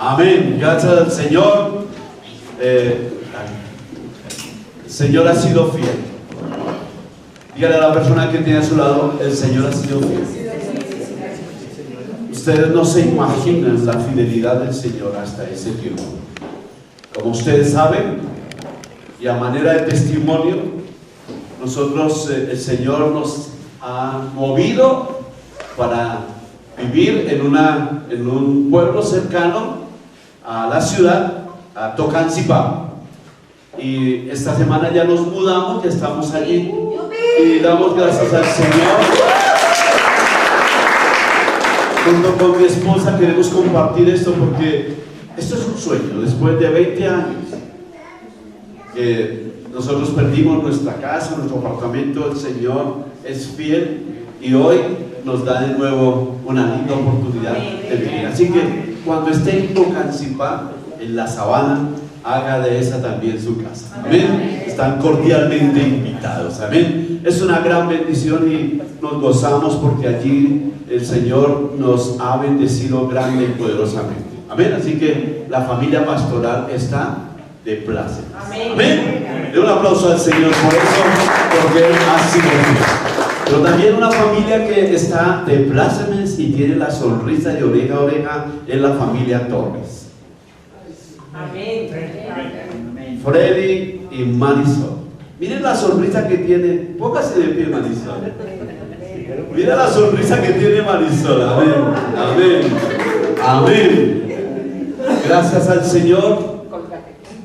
Amén. Gracias al Señor. El Señor ha sido fiel. Dígale a la persona que tiene a su lado: el Señor ha sido fiel. Ustedes no se imaginan la fidelidad del Señor hasta ese tiempo. Como ustedes saben, y a manera de testimonio, nosotros, el Señor nos ha movido para vivir en un pueblo cercano a la ciudad, a Tocancipá. Y esta semana ya nos mudamos, ya estamos allí y damos gracias al Señor. Junto con mi esposa queremos compartir esto porque esto es un sueño. Después de 20 años que nosotros perdimos nuestra casa, nuestro apartamento, el Señor es fiel y hoy nos da de nuevo una linda oportunidad de vivir. Así que cuando esté en Tocancipá, en la sabana, haga de esa también su casa. Amén. Están cordialmente invitados. Amén. Es una gran bendición y nos gozamos porque allí el Señor nos ha bendecido grande y poderosamente. Amén. Así que la familia pastoral está de placer. Amén. Amén. De un aplauso al Señor por eso, porque Él ha sido fiel. Pero también una familia que está de plácemes y tiene la sonrisa de oreja a oreja es la familia Torres. Amén. Freddy y Marisol. Miren la sonrisa que tiene. Póngase de pie, Marisol. Mira la sonrisa que tiene Marisol. Amén. Amén. Amén. Gracias al Señor.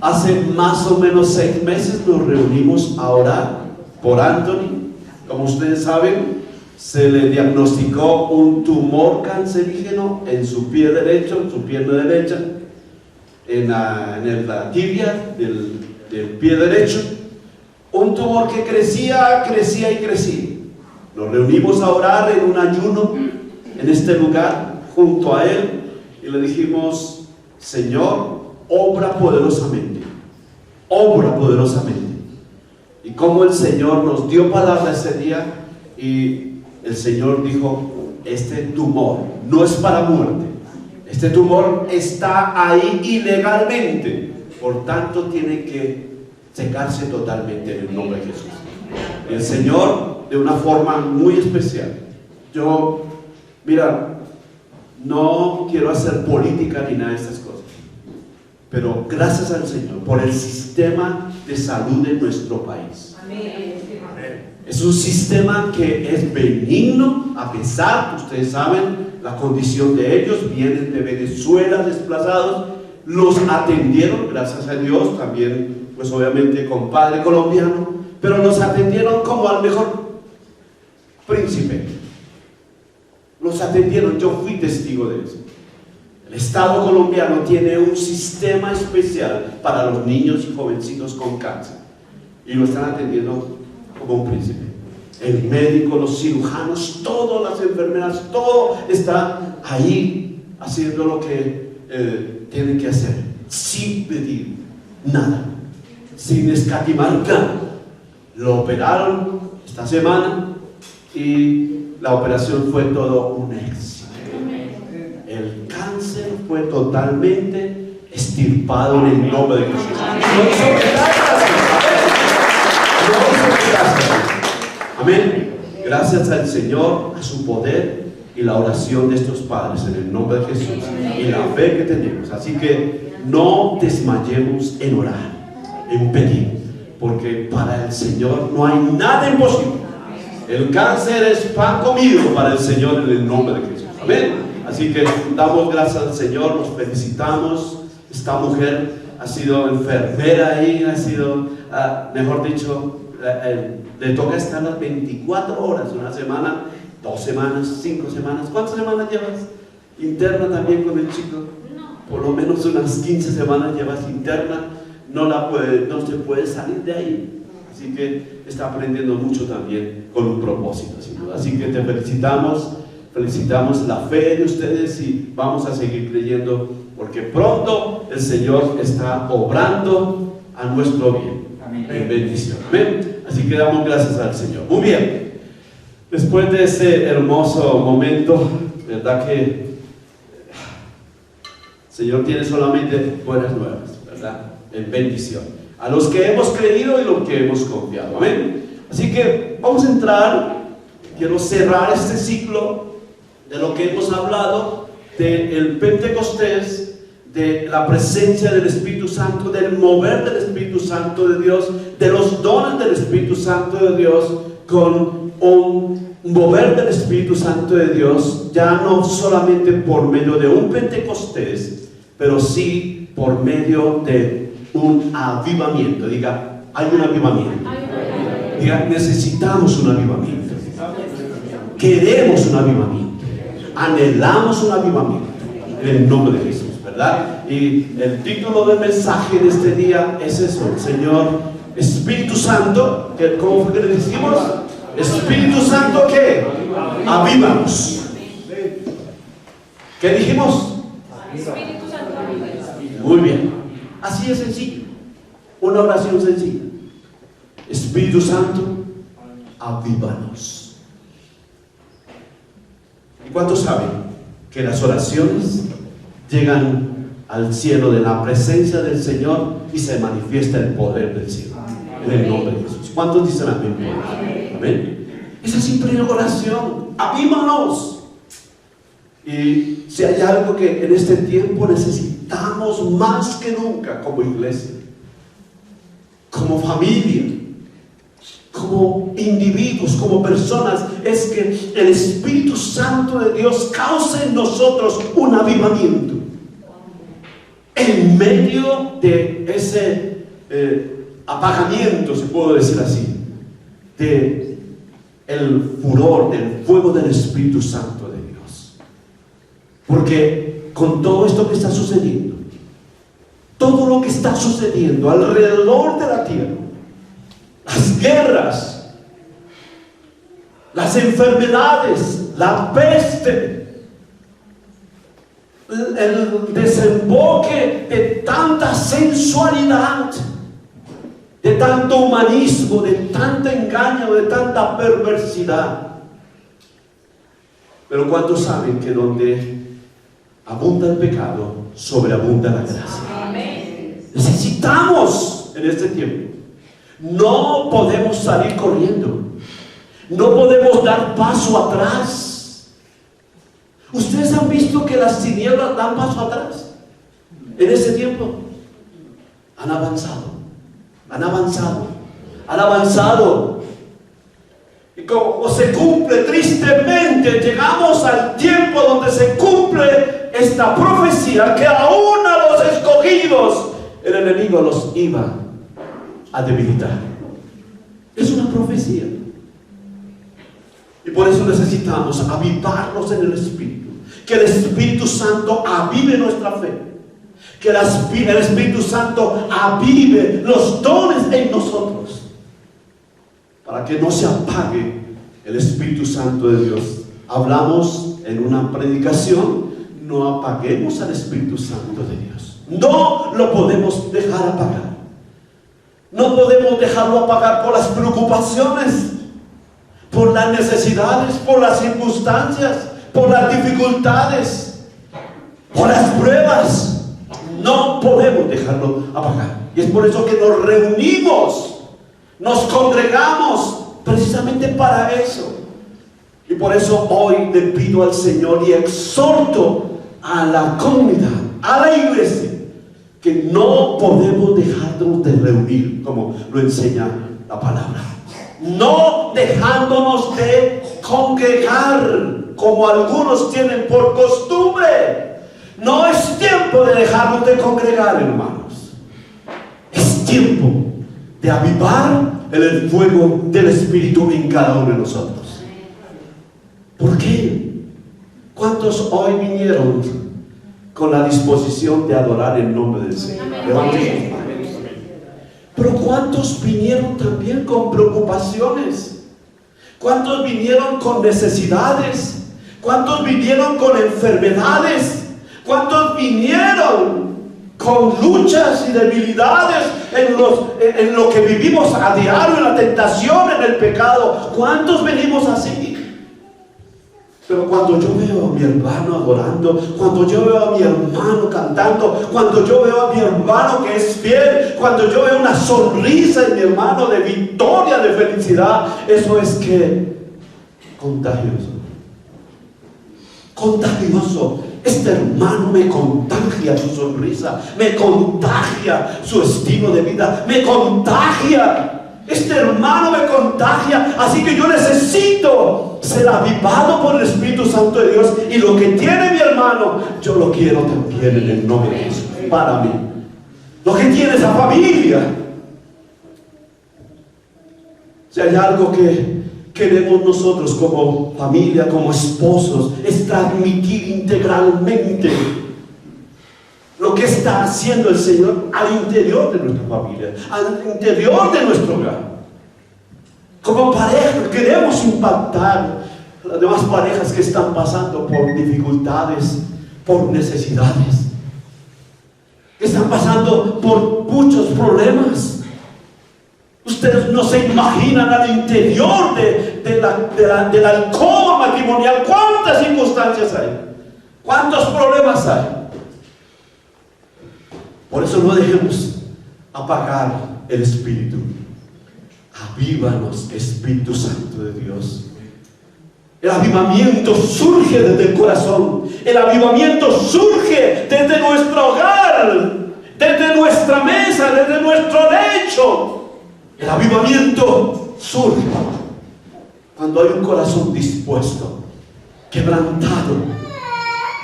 Hace más o menos 6 meses nos reunimos a orar por Anthony. Como ustedes saben, se le diagnosticó un tumor cancerígeno en su pie derecho, en su pierna derecha, en la tibia del pie derecho. Un tumor que crecía y crecía. Nos reunimos a orar en un ayuno en este lugar junto a él y le dijimos: Señor, obra poderosamente, obra poderosamente. Y como el Señor nos dio palabra ese día y el Señor dijo: este tumor no es para muerte, este tumor está ahí ilegalmente, por tanto tiene que secarse totalmente en el nombre de Jesús. Y el Señor, de una forma muy especial, mira, no quiero hacer política ni nada de estas cosas, pero gracias al Señor por el sistema de salud de nuestro país. Amén. Es un sistema que es benigno, a pesar, ustedes saben, la condición de ellos, vienen de Venezuela desplazados, los atendieron, gracias a Dios, también, pues obviamente con padre colombiano, pero los atendieron como al mejor príncipe. Los atendieron, yo fui testigo de eso. El Estado colombiano tiene un sistema especial para los niños y jovencitos con cáncer y lo están atendiendo como un príncipe. El médico, los cirujanos, todas las enfermeras, todo está ahí haciendo lo que tienen que hacer, sin pedir nada, sin escatimar nada. Lo operaron esta semana y la operación fue todo un éxito. El cáncer fue totalmente extirpado en el nombre de Jesús. Amén. Gracias al Señor, a su poder y la oración de estos padres en el nombre de Jesús y la fe que tenemos. Así que no desmayemos en orar, en pedir, porque para el Señor no hay nada imposible. El cáncer es pan comido para el Señor en el nombre de Jesús. Amén. Así que damos gracias al Señor, nos felicitamos. Esta mujer ha sido enfermera ahí, ha sido, mejor dicho, le toca estar las 24 horas, una semana, 2 semanas, 5 semanas. ¿Cuántas semanas llevas interna también con el chico? Por lo menos unas 15 semanas llevas interna, no se puede salir de ahí. Así que está aprendiendo mucho también con un propósito, sin duda. Así que te felicitamos la fe de ustedes y vamos a seguir creyendo porque pronto el Señor está obrando a nuestro bien. Amén. En bendición. Amén. Así que damos gracias al Señor. Muy bien. Después de ese hermoso momento, verdad que El Señor tiene solamente buenas nuevas, ¿verdad? En bendición. A los que hemos creído y los que hemos confiado. Amén. Así que vamos a entrar. Quiero cerrar este ciclo de lo que hemos hablado del Pentecostés, de la presencia del Espíritu Santo, del mover del Espíritu Santo de Dios, de los dones del Espíritu Santo de Dios, con un mover del Espíritu Santo de Dios, ya no solamente por medio de un Pentecostés, pero sí por medio de un avivamiento. Diga, hay un avivamiento. Diga, necesitamos un avivamiento. Queremos un avivamiento. Anhelamos un avivamiento. En el nombre de Jesús, ¿verdad? Y el título del mensaje de este día es eso: el Señor, Espíritu Santo, que, ¿cómo fue que le decimos? Espíritu Santo, ¿qué? Avívanos. ¿Qué dijimos? Espíritu Santo, avívanos. Muy bien. Así es sencillo. Una oración sencilla. Espíritu Santo, avívanos. ¿Y cuántos saben que las oraciones llegan al cielo de la presencia del Señor y se manifiesta el poder del cielo? En el nombre de Jesús. ¿Cuántos dicen amén? Amén. Esa simple oración, avívanos. Y si hay algo que en este tiempo necesitamos más que nunca como iglesia, como familia, como individuos, como personas, es que el Espíritu Santo de Dios cause en nosotros un avivamiento en medio de ese apagamiento, si puedo decir así, de el furor, del fuego del Espíritu Santo de Dios. Porque con todo esto que está sucediendo, todo lo que está sucediendo alrededor de la tierra, las guerras, las enfermedades, la peste, el desemboque de tanta sensualidad, de tanto humanismo, de tanto engaño, de tanta perversidad. Pero ¿cuántos saben que donde abunda el pecado, sobreabunda la gracia? Amén. Necesitamos en este tiempo. No podemos salir corriendo. No podemos dar paso atrás. ¿Ustedes han visto que las tinieblas dan paso atrás? En este tiempo han avanzado. Han avanzado. Han avanzado. Y como se cumple tristemente, llegamos al tiempo donde se cumple esta profecía, que aún a los escogidos el enemigo los iba a debilitar. Es una profecía. Y por eso necesitamos avivarnos en el Espíritu. Que el Espíritu Santo avive nuestra fe. Que el Espíritu Santo avive los dones en nosotros. Para que no se apague el Espíritu Santo de Dios. Hablamos en una predicación: no apaguemos al Espíritu Santo de Dios. No lo podemos dejar apagar. No podemos dejarlo apagar por las preocupaciones, por las necesidades, por las circunstancias, por las dificultades, por las pruebas. No podemos dejarlo apagar. Y es por eso que nos reunimos, nos congregamos, precisamente para eso. Y por eso hoy le pido al Señor y exhorto a la comunidad, a la iglesia, que no podemos dejarnos de reunir, como lo enseña la palabra. No dejándonos de congregar, como algunos tienen por costumbre. No es tiempo de dejarnos de congregar, hermanos. Es tiempo de avivar el fuego del Espíritu en cada uno de nosotros. ¿Por qué? ¿Cuántos hoy vinieron con la disposición de adorar el nombre del Señor? Levanten sus manos. Pero ¿cuántos vinieron también con preocupaciones? ¿Cuántos vinieron con necesidades? ¿Cuántos vinieron con enfermedades? ¿Cuántos vinieron con luchas y debilidades en lo que vivimos a diario, en la tentación, en el pecado? ¿Cuántos venimos así? Pero cuando yo veo a mi hermano adorando, cuando yo veo a mi hermano cantando, cuando yo veo a mi hermano que es fiel, cuando yo veo una sonrisa en mi hermano de victoria, de felicidad, eso es que contagioso. Contagioso. Este hermano me contagia su sonrisa, me contagia su estilo de vida, me contagia. Este hermano me contagia, así que yo necesito ser avivado por el Espíritu Santo de Dios, y lo que tiene mi hermano, yo lo quiero también en el nombre de Jesús, para mí. Lo que tiene esa familia. Si hay algo que queremos nosotros como familia, como esposos, es transmitir integralmente lo que está haciendo el Señor al interior de nuestra familia, al interior de nuestro hogar. Como pareja queremos impactar a las demás parejas que están pasando por dificultades, por necesidades, que están pasando por muchos problemas. Ustedes no se imaginan al interior de la alcoba matrimonial cuántas circunstancias hay, cuántos problemas hay. Por eso no dejemos apagar el Espíritu. Avívanos, Espíritu Santo de Dios. El avivamiento surge desde el corazón. El avivamiento surge desde nuestro hogar, desde nuestra mesa, desde nuestro lecho. El avivamiento surge cuando hay un corazón dispuesto, quebrantado,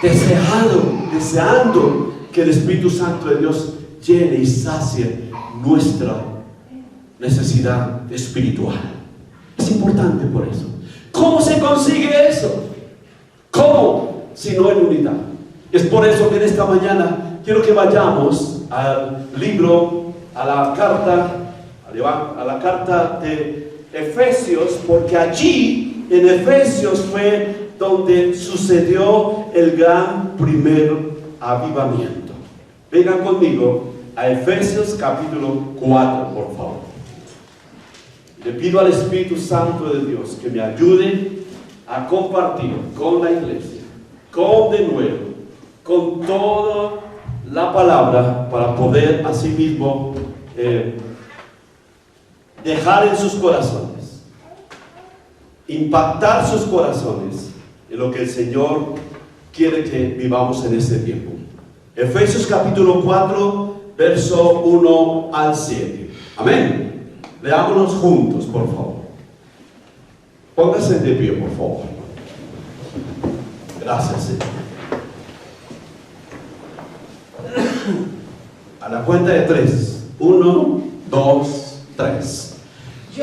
deseando que el Espíritu Santo de Dios llene y sacie nuestra necesidad espiritual. Es importante por eso. ¿Cómo se consigue eso? ¿Cómo? Si no en unidad. Es por eso que en esta mañana quiero que vayamos al libro, a la carta de Efesios, porque allí en Efesios fue donde sucedió el gran primer avivamiento. Vengan conmigo a Efesios capítulo 4, por favor. Le pido al Espíritu Santo de Dios que me ayude a compartir con la iglesia, con denuedo, con toda la palabra, para poder asimismo dejar en sus corazones, impactar sus corazones en lo que el Señor quiere que vivamos en este tiempo. Efesios capítulo 4, verso 1 al 7. Amén. Leámonos juntos, por favor. Póngase de pie, por favor. Gracias, Señor. A la cuenta de 3. 1, 2, 3.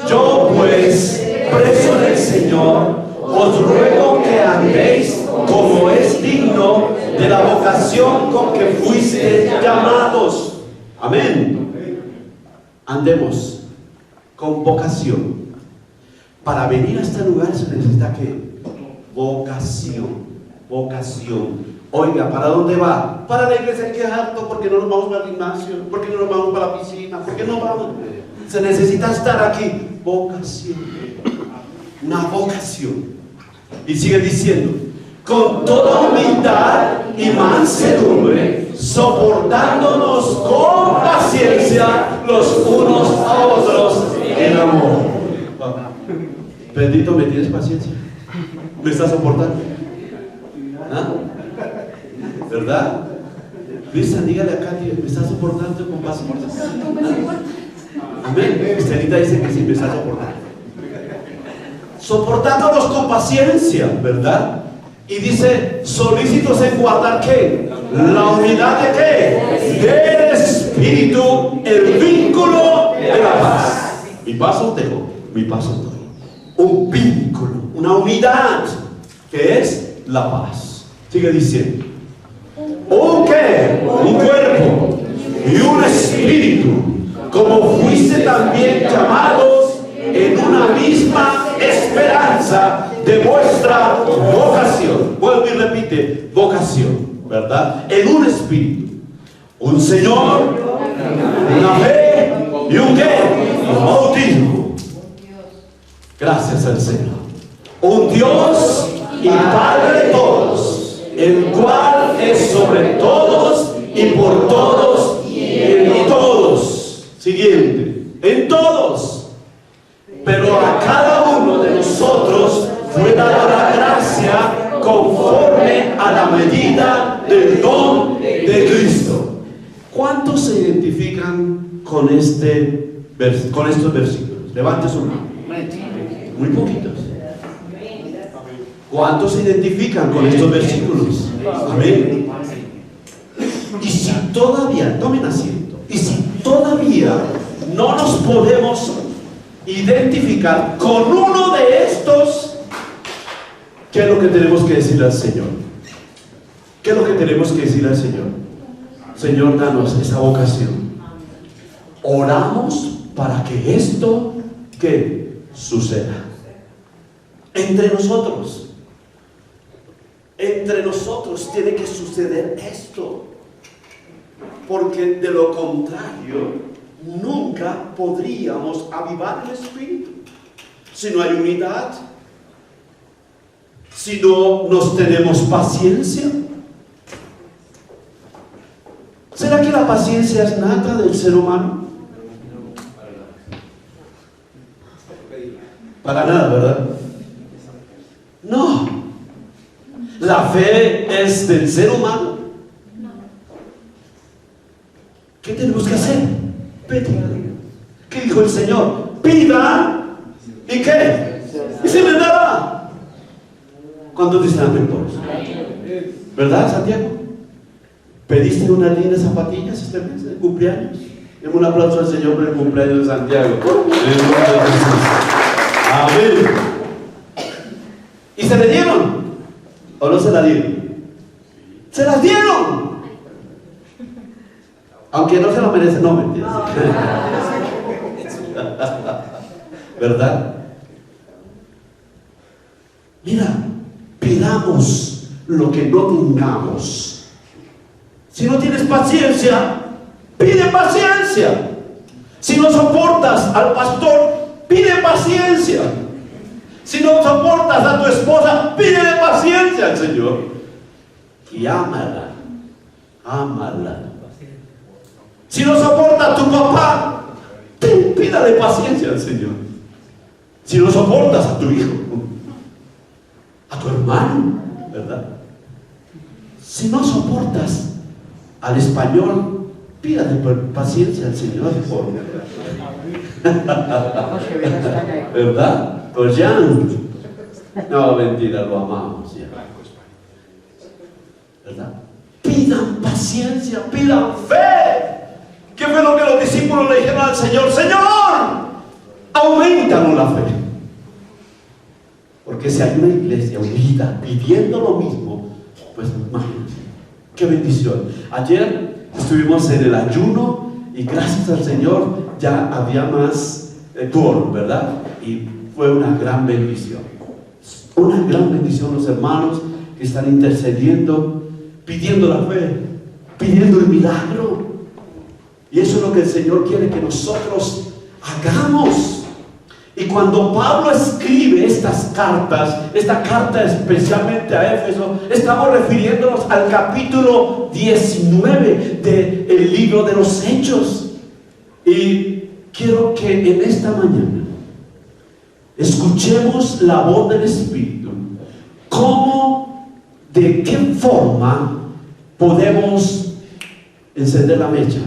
Yo pues, preso del Señor, os ruego que andéis como es digno de la vocación con que fuisteis llamados. Amén. Andemos con vocación. Para venir a este lugar se necesita que vocación. Oiga, ¿para dónde va? Para la iglesia. Qué harto, porque no nos vamos para el gimnasio, porque no nos vamos para la piscina, porque no vamos. Se necesita estar aquí. Vocación. Una vocación. Y sigue diciendo: con toda humildad y mansedumbre, soportándonos con paciencia los unos a otros en amor. Bendito, ¿me tienes paciencia? ¿Me estás soportando? ¿Ah? ¿Verdad? Lisa, dígale a Katy, ¿me estás soportando con paciencia? Amén. Estelita dice que sí, me está soportando. Soportándonos con paciencia, ¿verdad? Y dice, solícitos en guardar ¿qué? La unidad de ¿qué? Del Espíritu, el vínculo de la paz. Mi paso dejo, mi paso doy. Un vínculo, una unidad, que es la paz. Sigue diciendo, ¿un qué? Un cuerpo y un espíritu, como fuiste también llamados en una misma esperanza de vuestra vocación. Vuelve y repite, vocación, ¿verdad? En un espíritu, un Señor, una fe y un qué? Un bautismo. Gracias al Señor. Un Dios y Padre de todos, el cual es sobre todos y por todos y en todos. Siguiente, en todos. Pero a cada uno de nosotros fue dada la gracia conforme a la medida del don de Cristo. ¿Cuántos se identifican con estos versículos? Levante su mano. Muy poquitos. ¿Cuántos se identifican con estos versículos? Amén. Y si todavía, tomen asiento, y si todavía no nos podemos identificar con uno de estos, ¿qué es lo que tenemos que decir al Señor? ¿Qué es lo que tenemos que decir al Señor? Señor, danos esa vocación. Oramos para que esto que suceda entre nosotros. Entre nosotros tiene que suceder esto, porque de lo contrario nunca podríamos avivar el espíritu. Si no hay unidad, si no nos tenemos paciencia. ¿Será que la paciencia es nata del ser humano? Para nada, ¿verdad? No. ¿La fe es del ser humano? ¿Qué tenemos que hacer? Pedir. ¿Qué dijo el Señor? Pida. ¿Y qué? Y se les dará. ¿Cuántos dicen amén por eso? ¿Verdad, Santiago? ¿Pediste unas lindas zapatillas este mes de cumpleaños? Demos un aplauso al Señor por el cumpleaños de Santiago. Amén. ¿Y se le dieron? ¿O no se la dieron? ¡Se las dieron! Aunque no se lo merece, no mentiras. ¿Verdad? Mira, pidamos lo que no tengamos. Si no tienes paciencia, pide paciencia. Si no soportas al pastor, pide paciencia. Si no soportas a tu esposa, pídele paciencia al Señor. Y ámala. Ámala. Si no soportas a tu papá, pídale paciencia al Señor. Si no soportas a tu hijo, a tu hermano, ¿verdad? Si no soportas al español, pídale paciencia al Señor. ¿Verdad? Pues ya, no, mentira, lo amamos ya. ¿Verdad? Pidan paciencia, pidan fe. ¿Qué fue lo que los discípulos le dijeron al Señor? Señor, aumentanos la fe. Porque si hay una iglesia unida pidiendo lo mismo, pues imagínense, qué bendición. Ayer estuvimos en el ayuno y gracias al Señor ya había más quórum, ¿verdad? Y fue una gran bendición. Una gran bendición los hermanos que están intercediendo, pidiendo la fe, pidiendo el milagro. Y eso es lo que el Señor quiere que nosotros hagamos. Y cuando Pablo escribe estas cartas, esta carta especialmente a Éfeso, estamos refiriéndonos al capítulo 19 del libro de los Hechos. Y quiero que en esta mañana escuchemos la voz del Espíritu. ¿Cómo, de qué forma podemos encender la mecha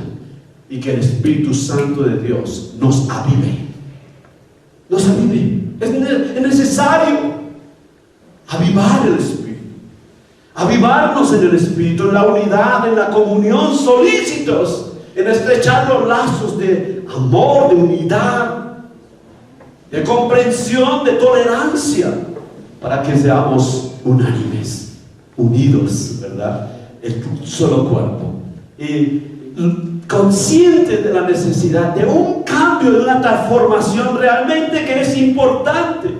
y que el Espíritu Santo de Dios nos avive? Nos avive. Es necesario avivar el Espíritu, avivarnos en el Espíritu, en la unidad, en la comunión, solícitos en estrechar los lazos de amor, de unidad, de comprensión, de tolerancia, para que seamos unánimes, unidos, ¿verdad? En un solo cuerpo. Y conscientes de la necesidad de un cambio, de una transformación realmente que es importante,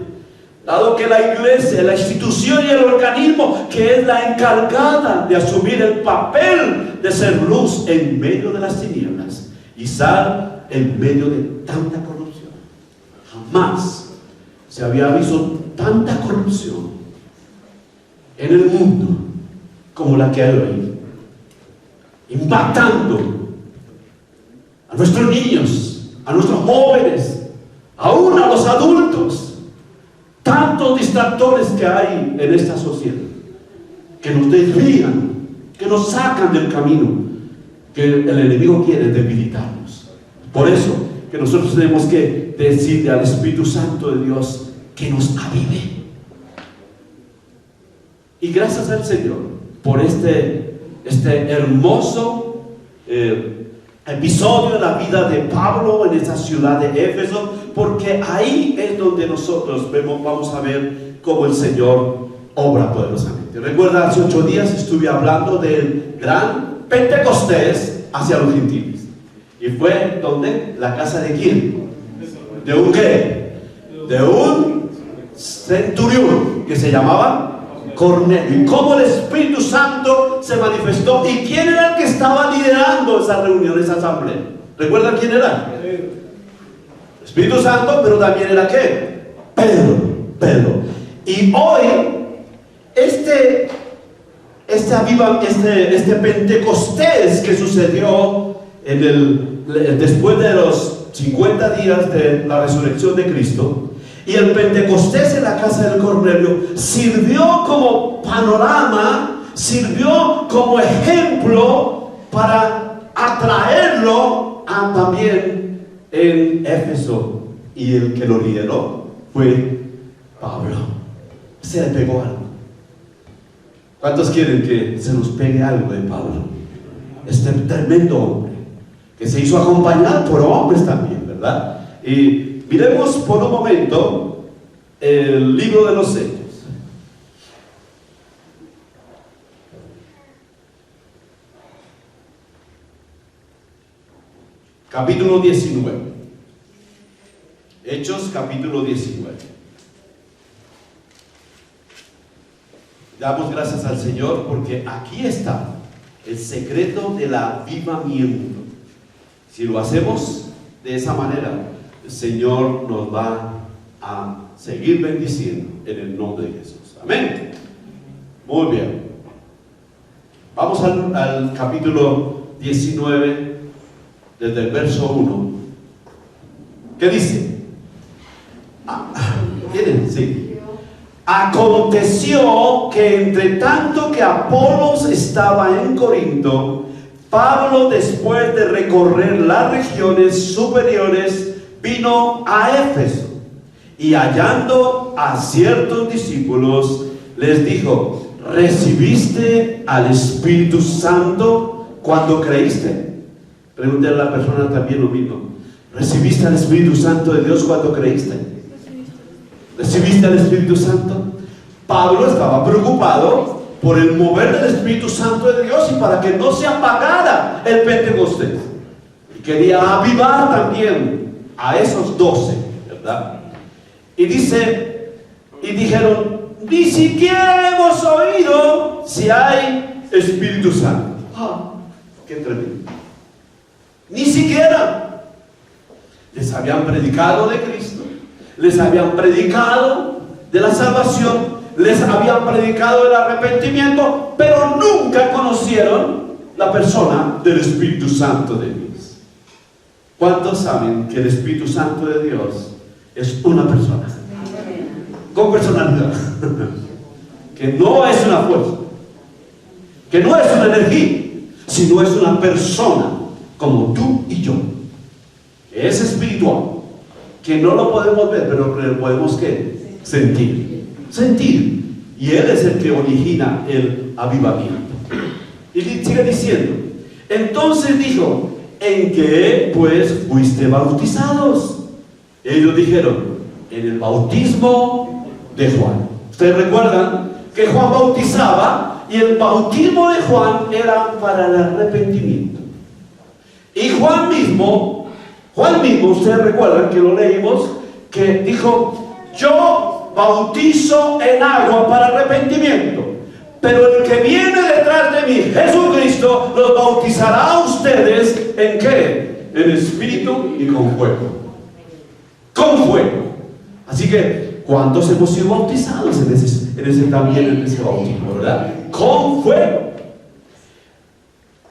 dado que la iglesia, la institución y el organismo que es la encargada de asumir el papel de ser luz en medio de las tinieblas y sal en medio de tanta corrupción. Jamás se había visto tanta corrupción en el mundo como la que hay hoy, impactando a nuestros niños, a nuestros jóvenes, aún a los adultos. Tantos distractores que hay en esta sociedad, que nos desvían, que nos sacan del camino, que el enemigo quiere debilitarnos. Por eso que nosotros tenemos que decirle al Espíritu Santo de Dios que nos avive. Y gracias al Señor por este hermoso episodio de la vida de Pablo en esa ciudad de Éfeso, porque ahí es donde nosotros vamos a ver cómo el Señor obra poderosamente. Recuerda, hace 8 días estuve hablando del gran Pentecostés hacia los gentiles. ¿Y fue donde? ¿La casa de quién? ¿De un qué? De un centurión que se llamaba Cornelio. Y cómo el Espíritu Santo se manifestó. ¿Y quién era el que estaba liderando esa reunión, esa asamblea? ¿Recuerdan quién era? Espíritu Santo, pero también era ¿qué? Pedro. Y hoy este Pentecostés que sucedió después de los 50 días de la resurrección de Cristo, y el Pentecostés en la casa del Cornelio sirvió como panorama, sirvió como ejemplo para atraerlo también en Éfeso. Y el que lo lideró fue Pablo. Se le pegó algo. ¿Cuántos quieren que se nos pegue algo de Pablo? Este tremendo hombre, que se hizo acompañar por hombres también, ¿verdad? Y miremos por un momento el libro de los Hechos. Capítulo 19. Hechos, capítulo 19. Damos gracias al Señor porque aquí está el secreto del avivamiento. Si lo hacemos de esa manera, el Señor nos va a seguir bendiciendo en el nombre de Jesús. Amén. Muy bien. Vamos al capítulo 19, desde el verso 1. ¿Qué dice? ¿Quieren? Sí. Aconteció que entre tanto que Apolos estaba en Corinto, Pablo, después de recorrer las regiones superiores, vino a Éfeso, y hallando a ciertos discípulos, les dijo: ¿recibiste al Espíritu Santo cuando creíste? Pregúntale a la persona también lo mismo. ¿Recibiste al Espíritu Santo de Dios cuando creíste? ¿Recibiste al Espíritu Santo? Pablo estaba preocupado por el mover del Espíritu Santo de Dios y para que no se apagara el Pentecostés. Y quería avivar también a esos 12, ¿verdad? Y dice, y dijeron: ni siquiera hemos oído si hay Espíritu Santo. ¡Qué tremendo! Ni siquiera les habían predicado de Cristo, les habían predicado de la salvación, les habían predicado del arrepentimiento, pero nunca conocieron la persona del Espíritu Santo de Dios. ¿Cuántos saben que el Espíritu Santo de Dios es una persona? Con personalidad. Que no es una fuerza, que no es una energía, sino es una persona como tú y yo. Es espiritual, que no lo podemos ver, pero lo podemos ¿qué? Sentir. Y Él es el que origina el avivamiento. Y sigue diciendo: entonces dijo: ¿en qué pues fuiste bautizados? Ellos dijeron: en el bautismo de Juan. Ustedes recuerdan que Juan bautizaba, y el bautismo de Juan era para el arrepentimiento. Y Juan mismo, ustedes recuerdan que lo leímos, que dijo: yo bautizo en agua para arrepentimiento, pero el que viene detrás de mí, Jesucristo, los bautizará a ustedes ¿en qué? En espíritu y con fuego. Con fuego. Así que ¿Cuántos hemos sido bautizados también en ese bautismo, verdad? Con fuego.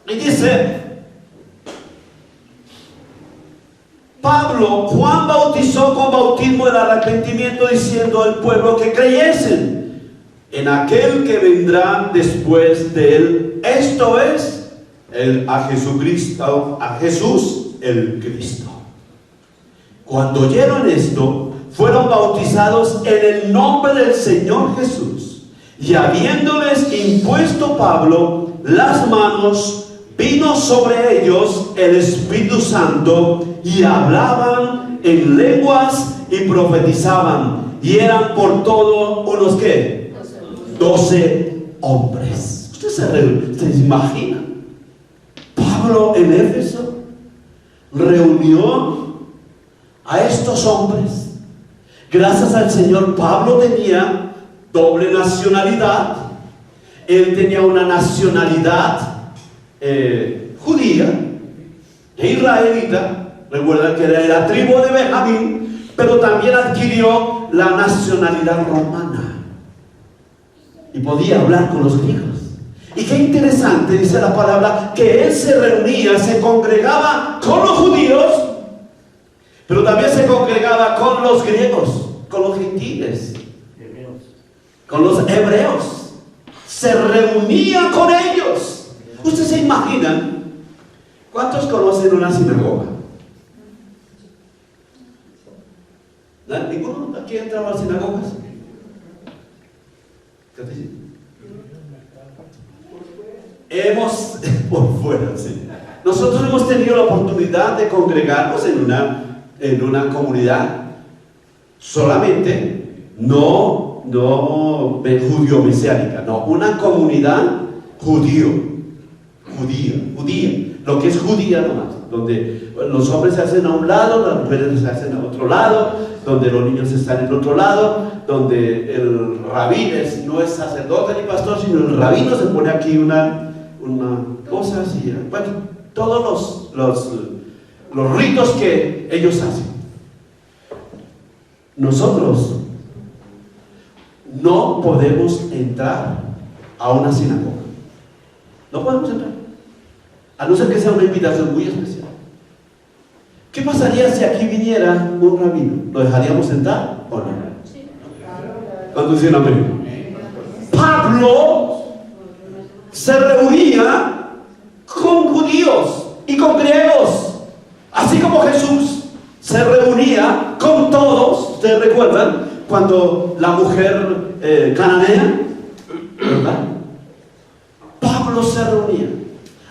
Y dice Pablo: Juan bautizó con bautismo del arrepentimiento, diciendo al pueblo que creyesen en aquel que vendrá después de él, esto es, a Jesucristo, a Jesús el Cristo. Cuando oyeron esto, fueron bautizados en el nombre del Señor Jesús. Y habiéndoles impuesto Pablo las manos, vino sobre ellos el Espíritu Santo, y hablaban en lenguas y profetizaban. Y eran por todo unos ¿qué? 12 hombres. ¿Ustedes se imaginan? Pablo en Éfeso reunió a estos hombres. Gracias al Señor, Pablo tenía doble nacionalidad. Él tenía una nacionalidad judía e israelita. Recuerda que era de la tribu de Benjamín, pero también adquirió la nacionalidad romana y podía hablar con los griegos. Y qué interesante, dice la palabra, que él se reunía, se congregaba con los judíos, pero también se congregaba con los griegos, con los gentiles, con los hebreos. Se reunía con ellos. ¿Ustedes se imaginan? ¿Cuántos conocen una sinagoga? ¿Ninguno aquí entraba a las sinagogas? ¿Qué te dice? Por fuera, sí. Nosotros hemos tenido la oportunidad de congregarnos en una comunidad solamente, no judío-mesiánica, no, una comunidad judía, lo que es judía nomás, donde los hombres se hacen a un lado, las mujeres se hacen a otro lado, donde los niños están en otro lado, donde el rabí no es sacerdote ni pastor, sino el rabino se pone aquí una cosa así, bueno, todos los ritos que ellos hacen. Nosotros no podemos entrar a una sinagoga, no podemos entrar, a no ser que sea una invitación muy especial. ¿Qué pasaría si aquí viniera un rabino? ¿Lo dejaríamos entrar o no? Sí. ¿Cuántos dicen amén? Pablo se reunía con judíos y con griegos, así como Jesús se reunía con todos. ¿Ustedes recuerdan cuando la mujer cananea, ¿verdad? Pablo se reunía.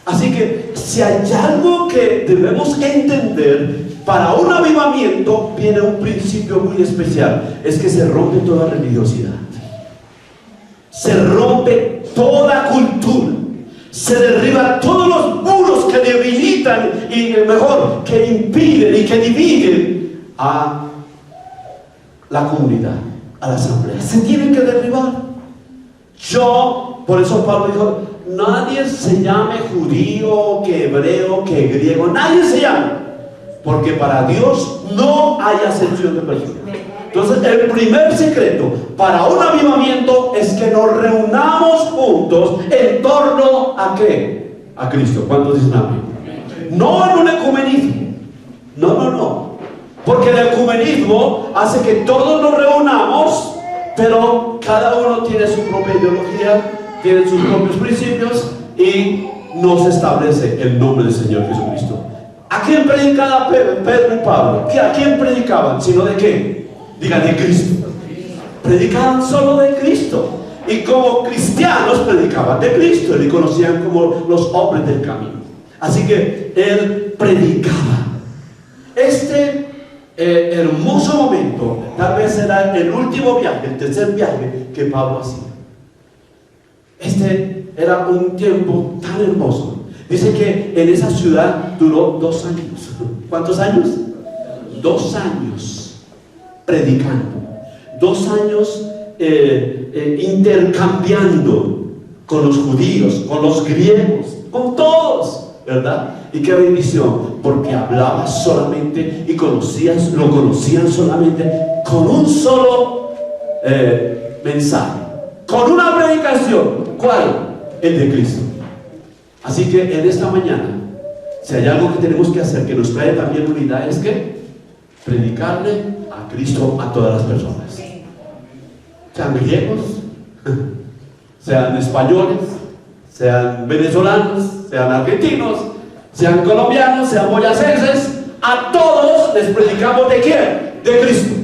Así que si hay algo que debemos entender, para un avivamiento viene un principio muy especial: es que se rompe toda religiosidad, se rompe toda cultura, se derriban todos los muros que debilitan y mejor, que impiden y que dividen a la comunidad, a la asamblea. Se tienen que derribar. Por eso Pablo dijo: nadie se llame judío, que hebreo, que griego, nadie se llame, porque para Dios no hay acepción de personas. Entonces, el primer secreto para un avivamiento es que nos reunamos juntos en torno a ¿qué? A Cristo. ¿Cuántos dicen amén? No en un ecumenismo. No. Porque el ecumenismo hace que todos nos reunamos, pero cada uno tiene su propia ideología, tiene sus propios principios, y no se establece el nombre del Señor Jesucristo. ¿A quién predicaba Pedro y Pablo? ¿A quién predicaban? ¿Sino de qué? Digan, de Cristo. Predicaban solo de Cristo. Y como cristianos predicaban de Cristo, y conocían como los hombres del camino. Así que él predicaba. Este hermoso momento tal vez era el último viaje, el tercer viaje que Pablo hacía. Este era un tiempo tan hermoso. Dice que en esa ciudad duró 2 años. ¿Cuántos años? 2 años predicando, 2 años intercambiando con los judíos, con los griegos, con todos, ¿verdad? Y qué bendición, porque hablaba solamente y lo conocían solamente con un solo mensaje, con una predicación. ¿Cuál? El de Cristo. Así que en esta mañana, si hay algo que tenemos que hacer que nos trae también unidad, es que predicarle a Cristo a todas las personas, sean griegos, sean españoles, sean venezolanos, sean argentinos, sean colombianos, sean boyacenses. A todos les predicamos ¿de quién? De Cristo.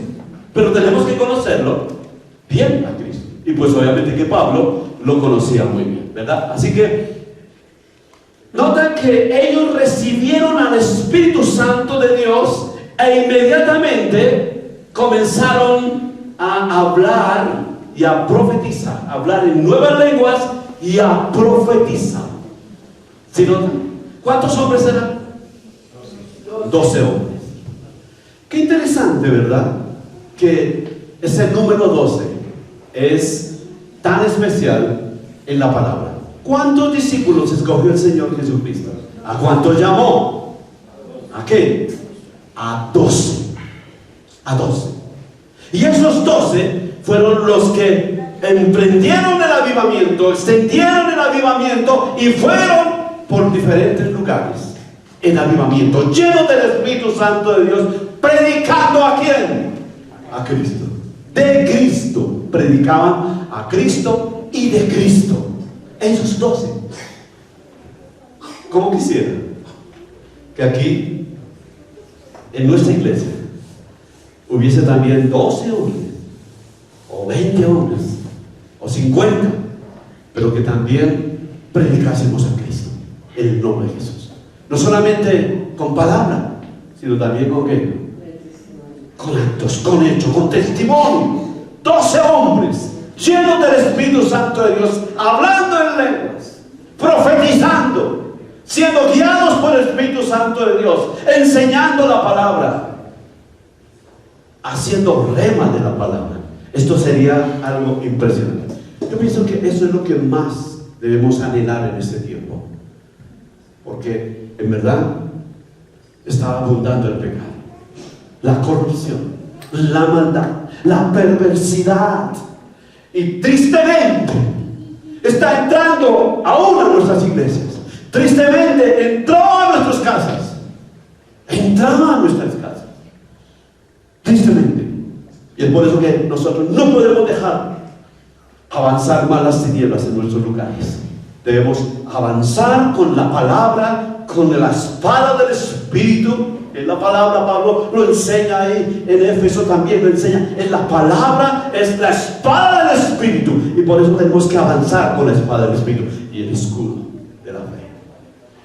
Pero tenemos que conocerlo bien a Cristo. Y pues obviamente que Pablo lo conocía muy bien, ¿verdad? Así que nota que ellos recibieron al Espíritu Santo de Dios e inmediatamente comenzaron a hablar y a profetizar, a hablar en nuevas lenguas y a profetizar. ¿Sí notan? ¿Cuántos hombres eran? 12 hombres. Qué interesante, ¿verdad? Que ese número 12 es tan especial en la palabra. ¿Cuántos discípulos escogió el Señor Jesucristo? ¿A cuántos llamó? ¿A qué? A 12. A 12. Y esos 12 fueron los que emprendieron el avivamiento, extendieron el avivamiento y fueron por diferentes lugares en avivamiento, llenos del Espíritu Santo de Dios, predicando ¿a quién? A Cristo. De Cristo. Predicaban a Cristo y de Cristo. Esos 12. ¿Cómo quisiera que aquí, en nuestra iglesia, hubiese también 12 hombres, o 20 hombres, o 50, pero que también predicásemos a Cristo en el nombre de Jesús? No solamente con palabra, sino también con ¿qué? Con actos, con hechos, con testimonio. 12 hombres llenos del Espíritu Santo de Dios, hablando en lenguas, profetizando, siendo guiados por el Espíritu Santo de Dios, enseñando la palabra, haciendo rema de la palabra. Esto sería algo impresionante. Yo pienso que eso es lo que más debemos anhelar en este tiempo, porque en verdad está abundando el pecado, la corrupción, la maldad, la perversidad, y tristemente está entrando aún a nuestras iglesias. Tristemente entró a nuestras casas, entraba a nuestras casas, tristemente. Y es por eso que nosotros no podemos dejar avanzar más las tinieblas en nuestros lugares. Debemos avanzar con la palabra, con la espada del Espíritu. En la palabra, Pablo lo enseña ahí, en Éfeso también lo enseña. En la palabra es la espada del Espíritu, y por eso tenemos que avanzar con la espada del Espíritu y el escudo de la fe.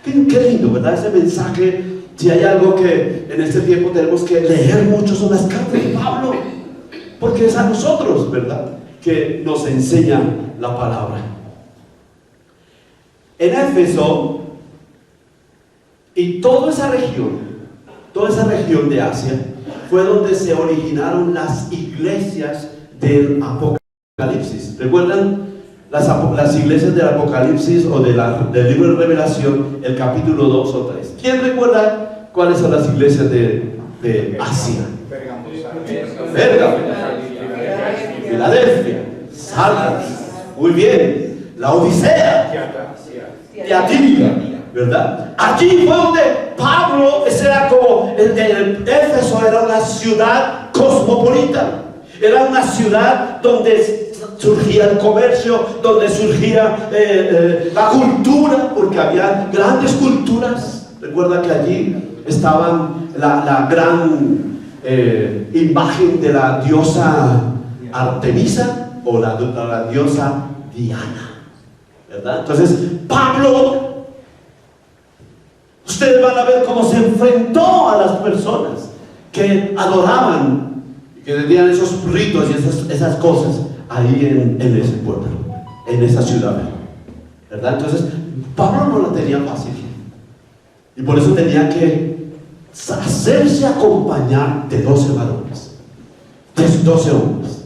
Qué lindo, ¿verdad? Ese mensaje. Si hay algo que en este tiempo tenemos que leer mucho, son las cartas de Pablo, porque es a nosotros, ¿verdad?, que nos enseña la palabra. En Éfeso y toda esa región de Asia, fue donde se originaron las iglesias del Apocalipsis. ¿Recuerdan las iglesias del Apocalipsis o del libro de Revelación, el capítulo 2 o 3? ¿Quién recuerda cuáles son las iglesias de Asia? Pérgamo, Filadelfia, Sardes, muy bien, la Odisea, Tiatira, ¿verdad? Allí fue donde Pablo, ese era como Éfeso era una ciudad cosmopolita, era una ciudad donde surgía el comercio, donde surgía la cultura, porque había grandes culturas. Recuerda que allí estaban la gran imagen de la diosa Artemisa o la diosa Diana, ¿verdad? Entonces Pablo, ustedes van a ver cómo se enfrentó a las personas que adoraban, que tenían esos ritos y esas cosas ahí en ese pueblo, en esa ciudad, ¿verdad? Entonces Pablo no la tenía fácil, y por eso tenía que hacerse acompañar de 12 varones, de 12 hombres,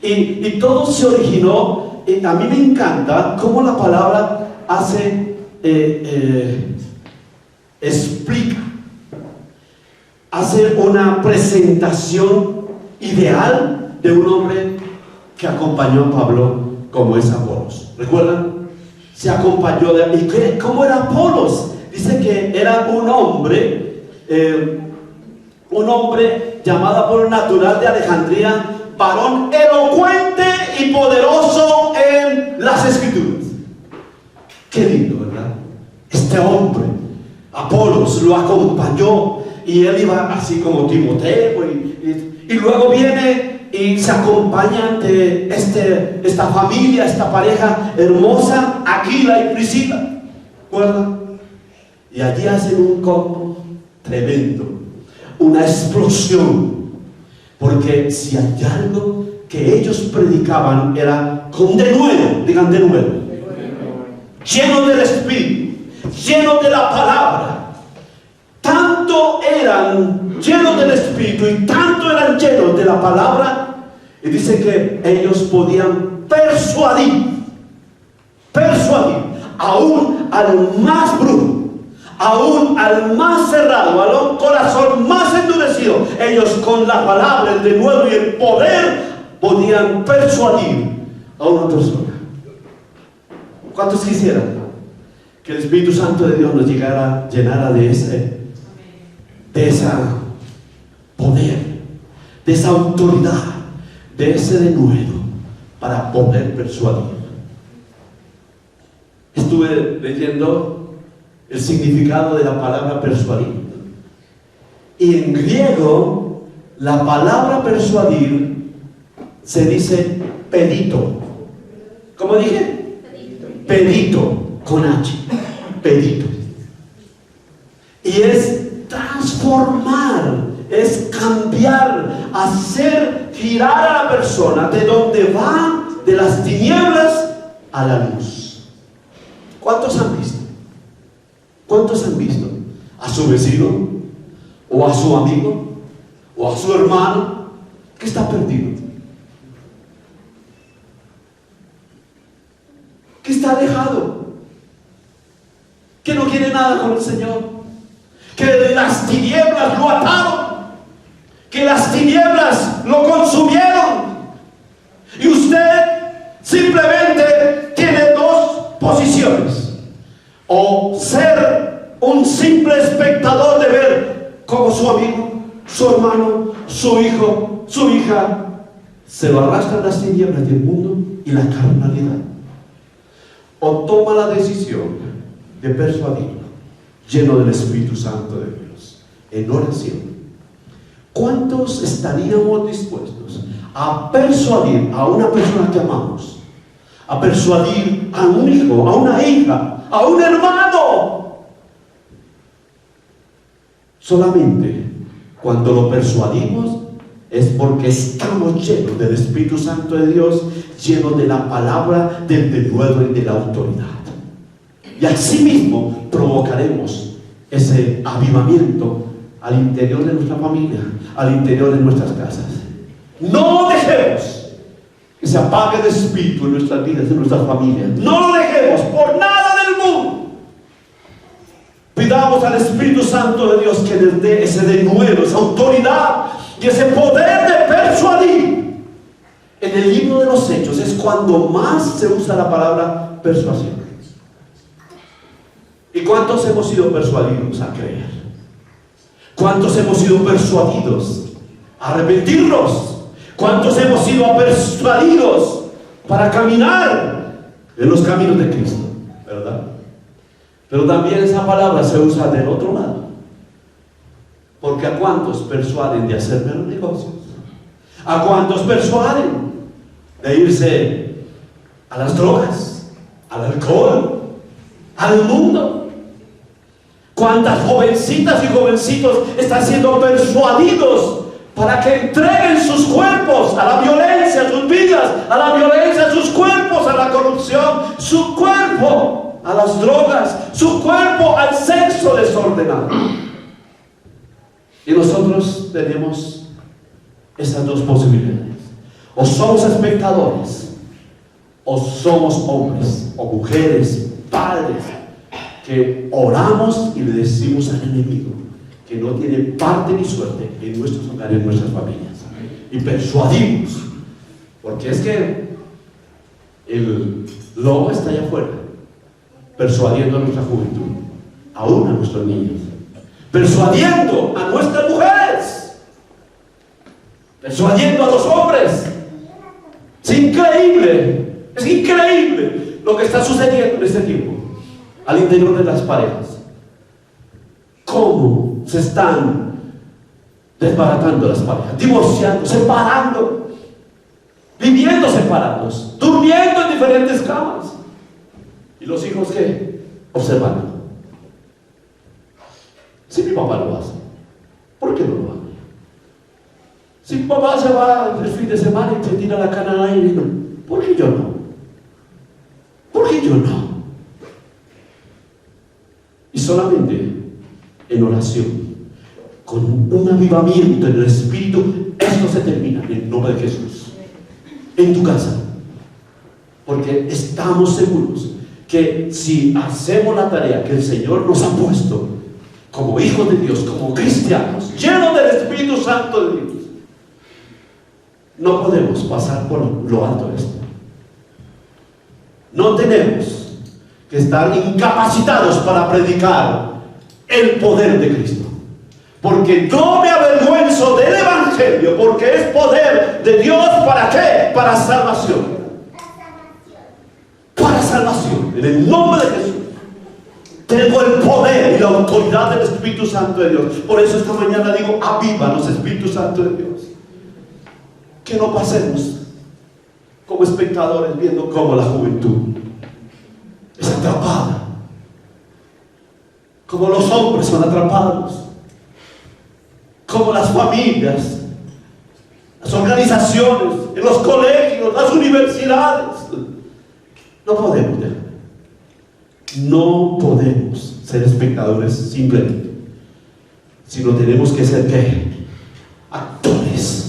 y todo se originó. A mí me encanta cómo la palabra hace explica, hace una presentación ideal de un hombre que acompañó a Pablo como es Apolos. ¿Recuerdan? Se acompañó de... ¿Y cómo era Apolos? Dice que era un hombre llamado por natural de Alejandría, varón elocuente y poderoso en las Escrituras. Qué lindo, ¿verdad? Este hombre, Apolos, lo acompañó y él iba así como Timoteo y luego viene y se acompañan de esta familia, esta pareja hermosa, Aquila y Priscila, ¿recuerdan? Y allí hacen un combo tremendo, una explosión, porque si hay algo que ellos predicaban era con denuedo, digan denuedo, lleno del Espíritu, lleno de la palabra. Tanto eran llenos del Espíritu y tanto eran llenos de la palabra, y dice que ellos podían persuadir aún al más brujo, aún al más cerrado, al corazón más endurecido. Ellos con la palabra, el denuedo y el poder podían persuadir a una persona. ¿Cuántos quisieran que el Espíritu Santo de Dios nos llenara de ese poder, de esa autoridad, de ese denuedo para poder persuadir? Estuve leyendo el significado de la palabra persuadir, y en griego la palabra persuadir se dice pedito. ¿Cómo dije? Pedito, con H, pedito. Y es transformar, es cambiar, hacer girar a la persona de donde va, de las tinieblas a la luz. ¿Cuántos han visto? ¿Cuántos han visto a su vecino o a su amigo o a su hermano que está perdido, que está alejado, que no quiere nada con el Señor, que las tinieblas lo ataron, que las tinieblas lo consumieron, y usted simplemente tiene dos posiciones: o ser un simple espectador de ver cómo su amigo, su hermano, su hijo, su hija se lo arrastran las tinieblas del mundo y la carnalidad, o toma la decisión de persuadirlo, lleno del Espíritu Santo de Dios, en oración. ¿Cuántos estaríamos dispuestos a persuadir a una persona que amamos, a persuadir a un hijo, a una hija, a un hermano? Solamente cuando lo persuadimos es porque estamos llenos del Espíritu Santo de Dios, llenos de la palabra, del denuedo y de la autoridad. Y así mismo provocaremos ese avivamiento al interior de nuestra familia, al interior de nuestras casas. No dejemos que se apague el espíritu en nuestras vidas, en nuestras familias. No lo dejemos por nada del mundo. Pidamos al Espíritu Santo de Dios que nos dé ese denuedo, esa autoridad y ese poder de persuadir. En el libro de los Hechos es cuando más se usa la palabra persuasión. ¿Y cuántos hemos sido persuadidos a creer? ¿Cuántos hemos sido persuadidos a arrepentirnos? ¿Cuántos hemos sido persuadidos para caminar en los caminos de Cristo? ¿Verdad? Pero también esa palabra se usa del otro lado. Porque ¿a cuántos persuaden de hacer menos negocios? ¿A cuántos persuaden de irse a las drogas, al alcohol, al mundo? ¿Cuántas jovencitas y jovencitos están siendo persuadidos para que entreguen sus cuerpos a la violencia, sus vidas, a la violencia, sus cuerpos a la corrupción, su cuerpo a las drogas, su cuerpo al sexo desordenado? Y nosotros tenemos esas dos posibilidades: o somos espectadores, o somos hombres o mujeres, padres, que oramos y le decimos al enemigo que no tiene parte ni suerte en nuestros hogares, en nuestras familias, y persuadimos Porque es que el lobo está allá afuera, persuadiendo a nuestra juventud, aún a nuestros niños, persuadiendo a nuestras mujeres, persuadiendo a los hombres. Es increíble lo que está sucediendo en este tiempo al interior de las parejas. Cómo se están desbaratando las parejas, divorciando, separando, viviendo separados, durmiendo en diferentes camas. ¿Y los hijos qué? Observando. Si mi papá lo hace, ¿por qué no lo hago? Si mi papá se va el fin de semana y se tira la cana al aire, ¿por qué yo no? ¿Por qué yo no? Y solamente en oración, con un avivamiento en el Espíritu, esto se termina en el nombre de Jesús. En tu casa. Porque estamos seguros que si hacemos la tarea que el Señor nos ha puesto como hijos de Dios, como cristianos, llenos del Espíritu Santo de Dios, no podemos pasar por lo alto de esto. No tenemos que estar incapacitados para predicar el poder de Cristo. Porque no me avergüenzo del Evangelio, porque es poder de Dios. ¿Para qué? Para salvación. Para salvación. En el nombre de Jesús. Tengo el poder y la autoridad del Espíritu Santo de Dios. Por eso esta mañana digo, avívanos, Espíritu Santo de Dios. Que no pasemos como espectadores viendo cómo la juventud es atrapada, como los hombres son atrapados, como las familias, las organizaciones, en los colegios, las universidades. No podemos dejar. No podemos ser espectadores simplemente, sino tenemos que ser ¿qué? Actores.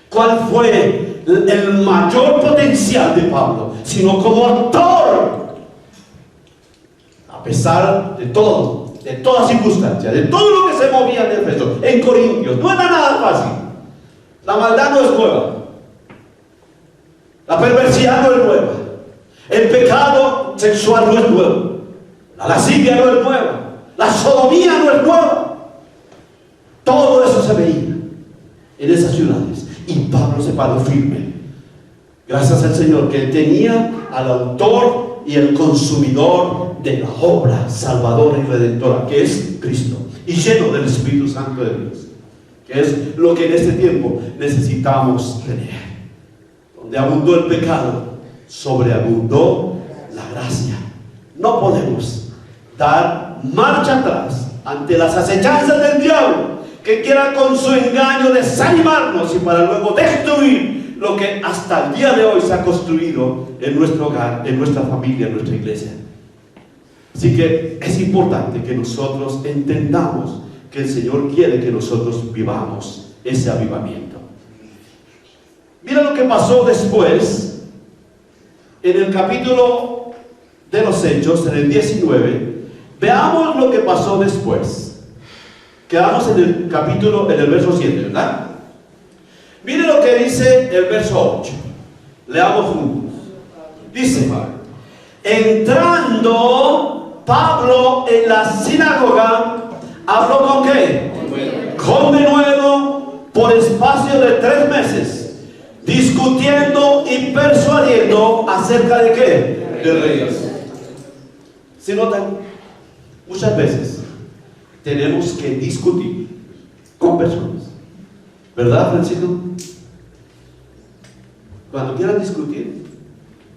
¿Cuál fue el mayor potencial de Pablo? Sino como actor, a pesar de todo, de toda circunstancia, de todo lo que se movía en Éfeso, en Corintios, no era nada fácil. La maldad no es nueva, la perversidad no es nueva, el pecado sexual no es nuevo, la lascivia no es nueva, la sodomía no es nueva. Todo eso se veía en esas ciudades. Y Pablo se paró firme. Gracias al Señor que él tenía al autor y el consumidor de la obra salvadora y redentora, que es Cristo, y lleno del Espíritu Santo de Dios, que es lo que en este tiempo necesitamos tener. Donde abundó el pecado, sobreabundó la gracia. No podemos dar marcha atrás ante las acechanzas del diablo, que quiera con su engaño desanimarnos y para luego destruir lo que hasta el día de hoy se ha construido en nuestro hogar, en nuestra familia, en nuestra iglesia. Así que es importante que nosotros entendamos que el Señor quiere que nosotros vivamos ese avivamiento. Mira lo que pasó después en el capítulo de los Hechos, en el 19. Veamos lo que pasó después. Quedamos en el capítulo, en el verso 7, ¿verdad? Mire lo que dice el verso 8. Leamos juntos. Dice: entrando Pablo en la sinagoga, habló con ¿qué? Con denuedo por espacio de 3 meses, discutiendo y persuadiendo acerca de ¿qué? De reyes. ¿Se notan? Muchas veces tenemos que discutir con personas, ¿verdad, Francisco? Cuando quieran discutir,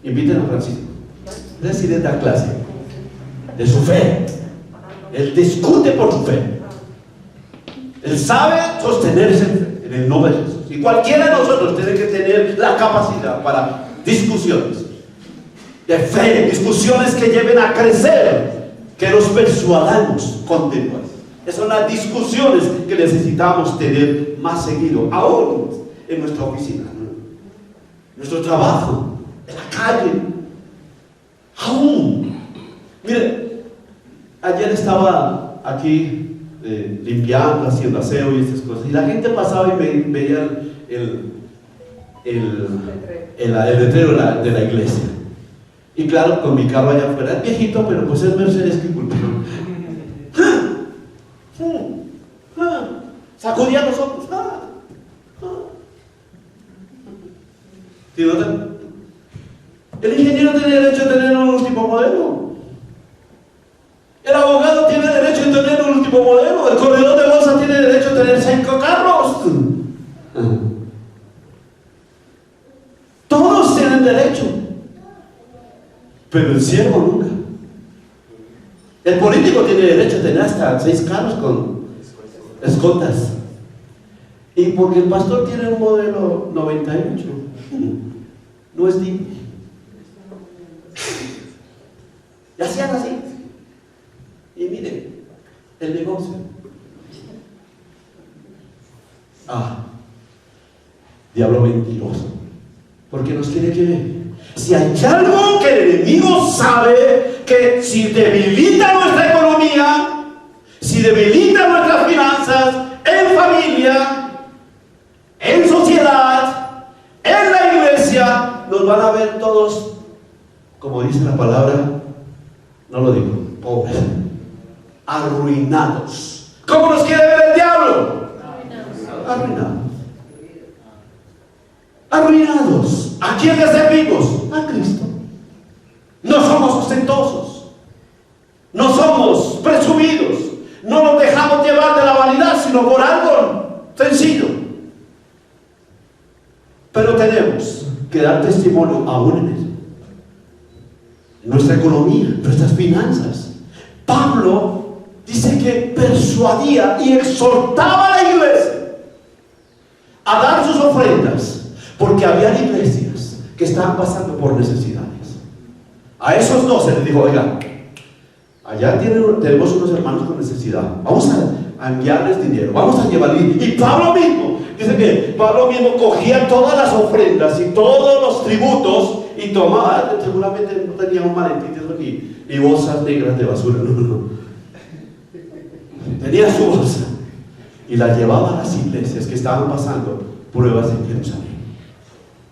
inviten a Francisco. Es decir, da clase de su fe. Él discute por su fe. Él sabe sostenerse en el nombre de Jesús. Y cualquiera de nosotros tiene que tener la capacidad para discusiones de fe, discusiones que lleven a crecer, que nos persuadamos con Dios. Esas son las discusiones que necesitamos tener más seguido, aún en nuestra oficina, ¿no? En nuestro trabajo, en la calle, aún. Mire, ayer estaba aquí limpiando, haciendo aseo y estas cosas, y la gente pasaba y veía el letrero de la iglesia. Y claro, con mi carro allá afuera, es viejito, pero pues es Mercedes, que culpa. Sacudía los ojos. ¿Sí notan? El ingeniero tiene derecho a tener un último modelo. El abogado tiene derecho a tener un último modelo. El corredor de bolsa tiene derecho a tener 5 carros. Todos tienen derecho. Pero el siervo nunca. El político tiene derecho a tener hasta 6 carros con escoltas. Y porque el pastor tiene un modelo 98, no es digno. Y hacían así. Y miren, el negocio. Diablo mentiroso. Porque nos quiere que... Si hay algo que el enemigo sabe, que si debilita nuestra economía, si debilita nuestras finanzas, en familia, en sociedad, en la iglesia, nos van a ver todos, como dice la palabra, no lo digo, pobres, arruinados. ¿Cómo nos quiere ver el diablo? Arruinados. Arruinados. ¿A quién le servimos? A Cristo. No somos ostentosos, no somos presumidos, no nos dejamos llevar de la vanidad, sino por algo sencillo. Pero tenemos que dar testimonio aún en eso, en nuestra economía, nuestras finanzas. Pablo dice que persuadía y exhortaba a la iglesia a dar sus ofrendas, porque había iglesias que estaban pasando por necesidades. A esos 12 les dijo: oiga, allá tenemos unos hermanos con necesidad, vamos a enviarles dinero, vamos a llevarles. Y Pablo mismo, dice que Pablo mismo cogía todas las ofrendas y todos los tributos y tomaba, seguramente no tenía un maletín ni bolsas negras de basura, no. Tenía su bolsa y la llevaba a las iglesias que estaban pasando pruebas en Jerusalén.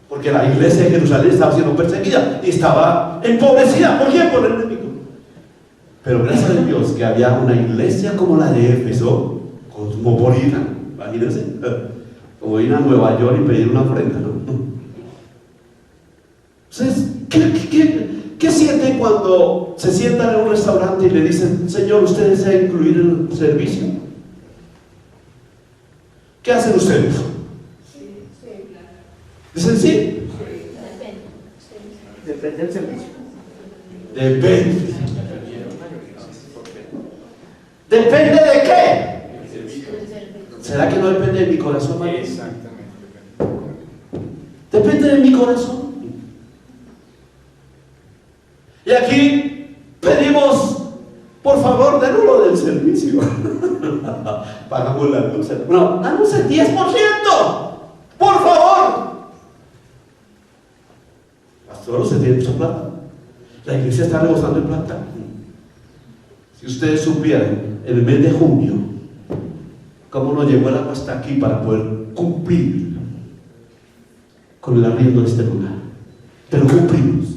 Porque la iglesia de Jerusalén estaba siendo perseguida y estaba empobrecida. ¿Por qué? Por el enemigo. Pero gracias a Dios que había una iglesia como la de Éfeso, cosmopolita. Imagínense, como ir a Nueva York y pedir una ofrenda, ¿no? Entonces, ¿qué sienten cuando se sientan en un restaurante y le dicen: Señor, ¿usted desea incluir el servicio? ¿Qué hacen ustedes? ¿Dicen sí? Depende del servicio. Depende. ¿Depende de qué? ¿Será que no depende de mi corazón, María? Exactamente. Depende de mi corazón. Y aquí pedimos: por favor, denos lo del servicio. Pagamos la luz. No, danos el 10%. Por favor. Pastor, ¿se tiene mucha plata? La iglesia está rebosando en plata. Si ustedes supieran, en el mes de junio, cómo nos llegó el agua hasta aquí para poder cumplir con el arriendo de este lugar. Pero cumplimos.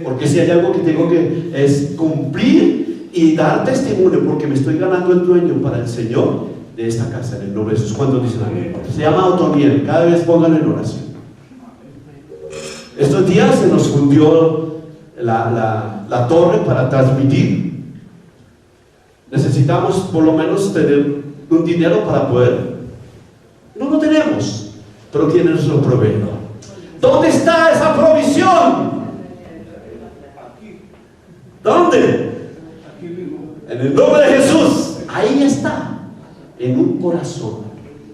Porque si hay algo que tengo que es cumplir y dar testimonio, porque me estoy ganando el dueño para el Señor de esta casa, en el nombre de Jesús. ¿Cuántos dicen amén? Se llama Otoniel. Cada vez pónganlo en oración. Estos días se nos fundió la torre para transmitir. Necesitamos por lo menos tener un dinero para poder. No lo tenemos, pero ¿quién es nuestro proveedor? ¿Dónde está esa provisión? ¿Dónde? En el nombre de Jesús. Ahí está. En un corazón.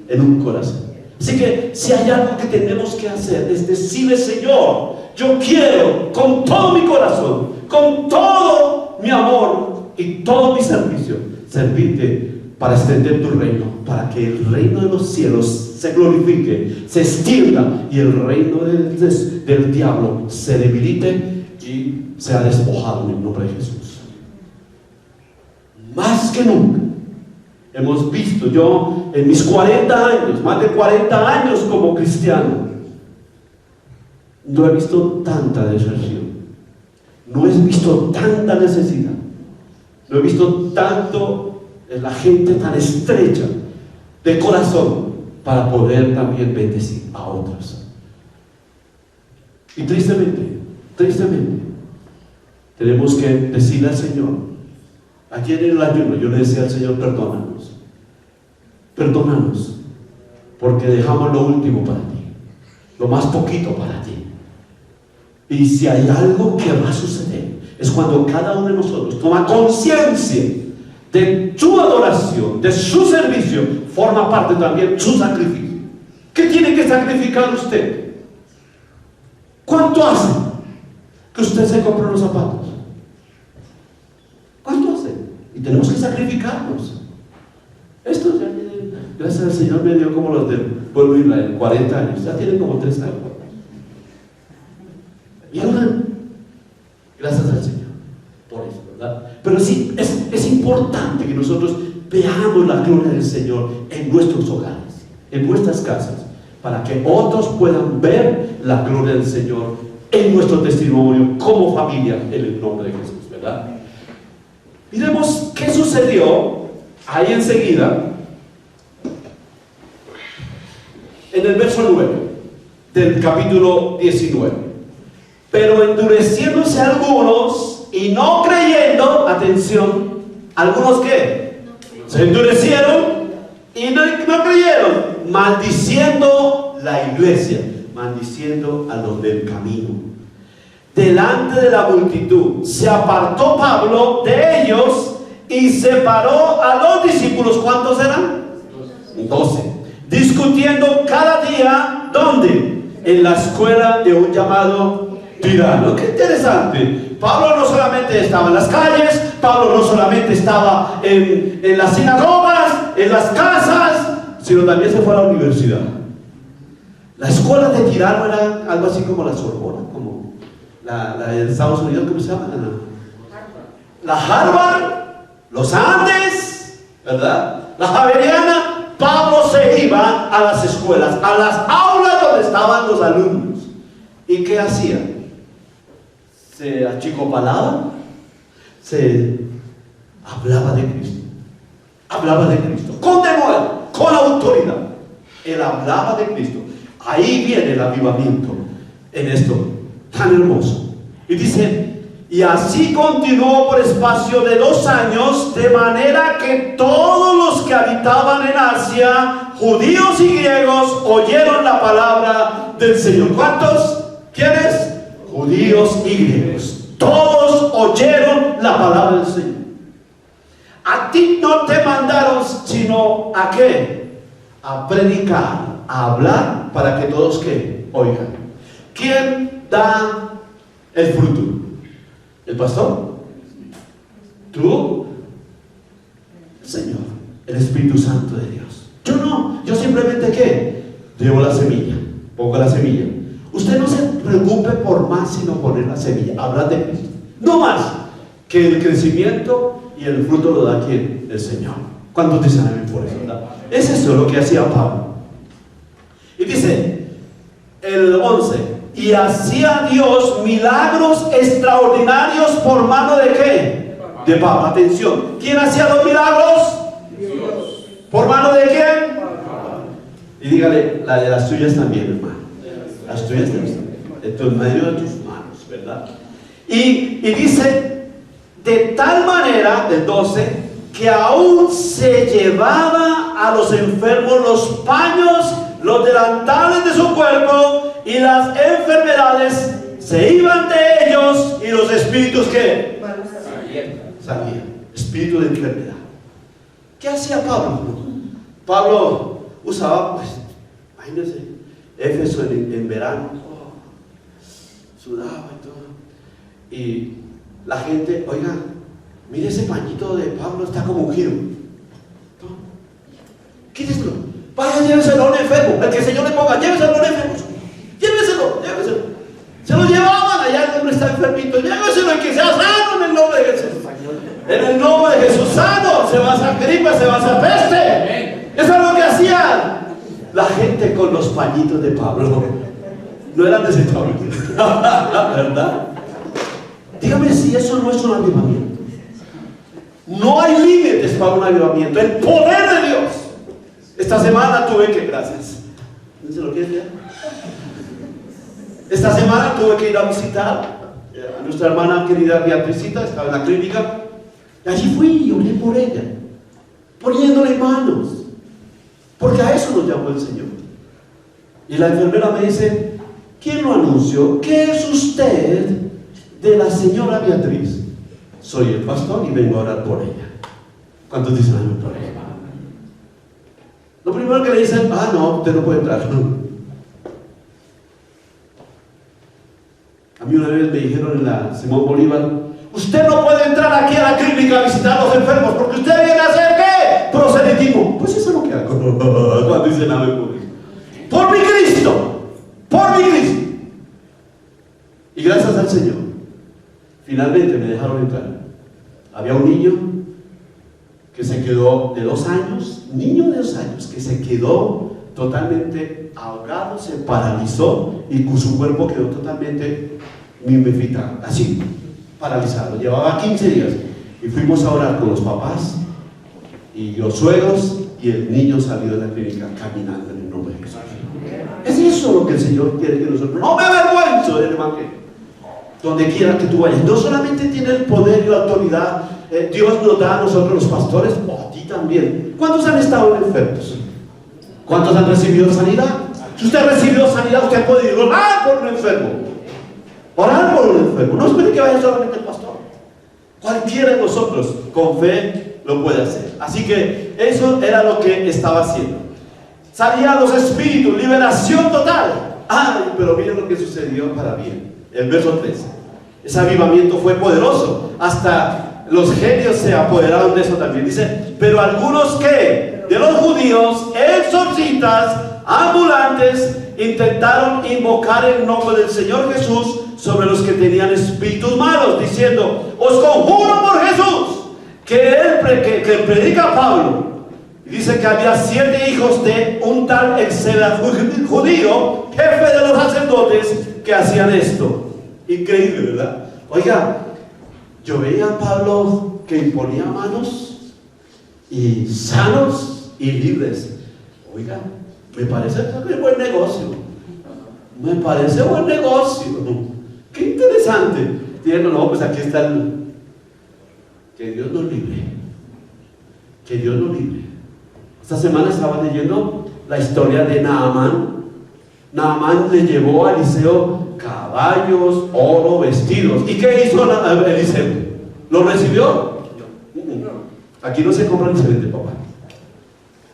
En un corazón. Así que si hay algo que tenemos que hacer es decirle: Señor, yo quiero con todo mi corazón, con todo mi amor y todo mi servicio, servirte para extender tu reino, para que el reino de los cielos se glorifique, se extienda y el reino del diablo se debilite y sea despojado en el nombre de Jesús. Más que nunca hemos visto, yo en mis 40 años, más de 40 años como cristiano, no he visto tanta deserción, no he visto tanta necesidad, no he visto tanto la gente tan estrecha de corazón para poder también bendecir a otros. Y tristemente, tenemos que decirle al Señor, aquí en el ayuno yo le decía al Señor, perdónanos, porque dejamos lo último para ti, lo más poquito para ti. Y si hay algo que va a suceder, es cuando cada uno de nosotros toma conciencia de su adoración, de su servicio, forma parte también su sacrificio. ¿Qué tiene que sacrificar usted? ¿Cuánto hace que usted se compró los zapatos? ¿Cuánto hace? Y tenemos que sacrificarnos. Esto ya, gracias al Señor, me dio como los del pueblo de Israel, 40 años, ya tienen como 3 años. Y ahora, gracias al Señor por eso, ¿verdad? Pero sí, es importante que nosotros veamos la gloria del Señor en nuestros hogares, en nuestras casas, para que otros puedan ver la gloria del Señor en nuestro testimonio como familia, en el nombre de Jesús, ¿verdad? Miremos qué sucedió ahí enseguida, en el verso 9 del capítulo 19. Pero endureciéndose algunos y no creyendo, atención, ¿algunos qué? Se endurecieron y no creyeron, maldiciendo la iglesia, maldiciendo a los del camino. Delante de la multitud se apartó Pablo de ellos y separó a los discípulos. ¿Cuántos eran? 12. Discutiendo cada día, ¿dónde? En la escuela de un llamado Tirano. Qué interesante. Pablo no solamente estaba en las calles, Pablo no solamente estaba en las sinagogas, en las casas, sino también se fue a la universidad. La escuela de Tirano era algo así como la Sorbona, como la de Estados Unidos, ¿cómo se llama? La Harvard, los Andes, ¿verdad? La Javeriana. Pablo se iba a las escuelas, a las aulas donde estaban los alumnos. ¿Y qué hacía? Se achicopalaba, se hablaba de Cristo, con denuedo, con autoridad. Él hablaba de Cristo. Ahí viene el avivamiento en esto tan hermoso. Y dice, y así continuó por espacio de 2 años, de manera que todos los que habitaban en Asia, judíos y griegos, oyeron la palabra del Señor. ¿Cuántos? ¿Quiénes? Judíos y griegos. Todos oyeron la palabra del Señor. A ti no te mandaron, sino ¿a qué? A predicar, a hablar, para que todos ¿qué? Oigan. ¿Quién da el fruto? ¿El pastor? ¿Tú? El Señor, el Espíritu Santo de Dios. Yo no, yo simplemente ¿qué? Llevo la semilla, pongo la semilla. Usted no se preocupe por más, sino poner la semilla, hablar de Cristo. No más, que el crecimiento y el fruto lo da ¿quién? El Señor. ¿Cuántos dicen amén por eso? ¿Verdad? Es eso lo que hacía Pablo. Y dice, el 11. Y hacía Dios milagros extraordinarios por mano de ¿qué? De Pablo. Atención, ¿quién hacía los milagros? Dios. ¿Por mano de quién? Y dígale, la de las tuyas también, hermano. Las tuyas también. En medio de tus manos, ¿verdad? Y dice, de tal manera, del 12, que aún se llevaba a los enfermos los paños, los delantales de su cuerpo, y las enfermedades se iban de ellos, y los espíritus ¿qué? Salían. Espíritu de enfermedad. ¿Qué hacía Pablo? Pablo usaba, pues, imagínense, Éfeso en verano, sudaba y todo. Y la gente, oiga, mire ese pañito de Pablo, está como ungido. Quíteselo. Vaya, lléveselo a un enfermo. El que el Señor le ponga, lléveselo a un enfermo. Lléveselo. Se lo llevaban allá, el hombre está enfermito. Lléveselo y que sea sano en el nombre de Jesús. En el nombre de Jesús, sano. Se va a esa gripe, se va a esa peste. Eso es lo que hacía la gente con los pañitos de Pablo. no eran desechables. ¿Verdad? Dígame si eso no es un avivamiento. No hay límites para un avivamiento. El poder de Dios. Esta semana tuve que, gracias. ¿No se lo quieres leer? Esta semana tuve que ir a visitar a nuestra hermana querida Beatricita, estaba en la clínica. Y allí fui y oré por ella, poniéndole manos, porque a eso nos llamó el Señor. Y la enfermera me dice: ¿quién lo anunció? ¿Qué es usted de la señora Beatriz? Soy el pastor y vengo a orar por ella. ¿Cuántos dicen amén por ella? Lo primero que le dicen: no, usted no puede entrar. A mí una vez me dijeron en la Simón Bolívar: usted no puede entrar aquí a la clínica a visitar a los enfermos porque usted viene a hacer ¿qué? Proselitismo. Pues eso es lo que hago. Cuando dicen amén por eso. Por mi Cristo, por mi Cristo. Y gracias al Señor, finalmente me dejaron entrar. Había un niño que se quedó de 2 años, niño de 2 años, que se quedó totalmente ahogado, se paralizó y su cuerpo quedó totalmente mimificado, así, paralizado. Llevaba 15 días y fuimos a orar con los papás y los suegros y el niño salió de la clínica caminando en el nombre de Jesús. Es eso lo que el Señor quiere que nosotros, no me avergüenzo del Evangelio. Donde quiera que tú vayas, no solamente tiene el poder y la autoridad, Dios nos da a nosotros los pastores, o a ti también. ¿Cuántos han estado enfermos? ¿Cuántos han recibido sanidad? Si usted ha recibido sanidad, usted puede ir orar por un enfermo. Orar por un enfermo. No espere que vaya solamente el pastor. Cualquiera de nosotros con fe lo puede hacer. Así que eso era lo que estaba haciendo. Salían los espíritus, liberación total. Ay, pero miren lo que sucedió para bien. El verso 13. Ese avivamiento fue poderoso. Hasta los genios se apoderaron de eso también. Dice: pero algunos que de los judíos, exorcistas, ambulantes, intentaron invocar el nombre del Señor Jesús sobre los que tenían espíritus malos, diciendo: os conjuro por Jesús, que predica Pablo. Y dice que había 7 hijos de un tal Exela judío, jefe de los sacerdotes, que hacían esto. Increíble, ¿verdad? Oiga, yo veía a Pablo que imponía manos y sanos y libres. Oiga, me parece que es buen negocio. Me parece buen negocio. Qué interesante. Diciendo: no, pues aquí está el... Que Dios nos libre. Que Dios nos libre. Esta semana estaba leyendo la historia de Naamán. Naamán le llevó a Eliseo caballos, oro, vestidos. ¿Y qué hizo Eliseo? ¿Lo recibió? Aquí no se compran ni se venden, papá.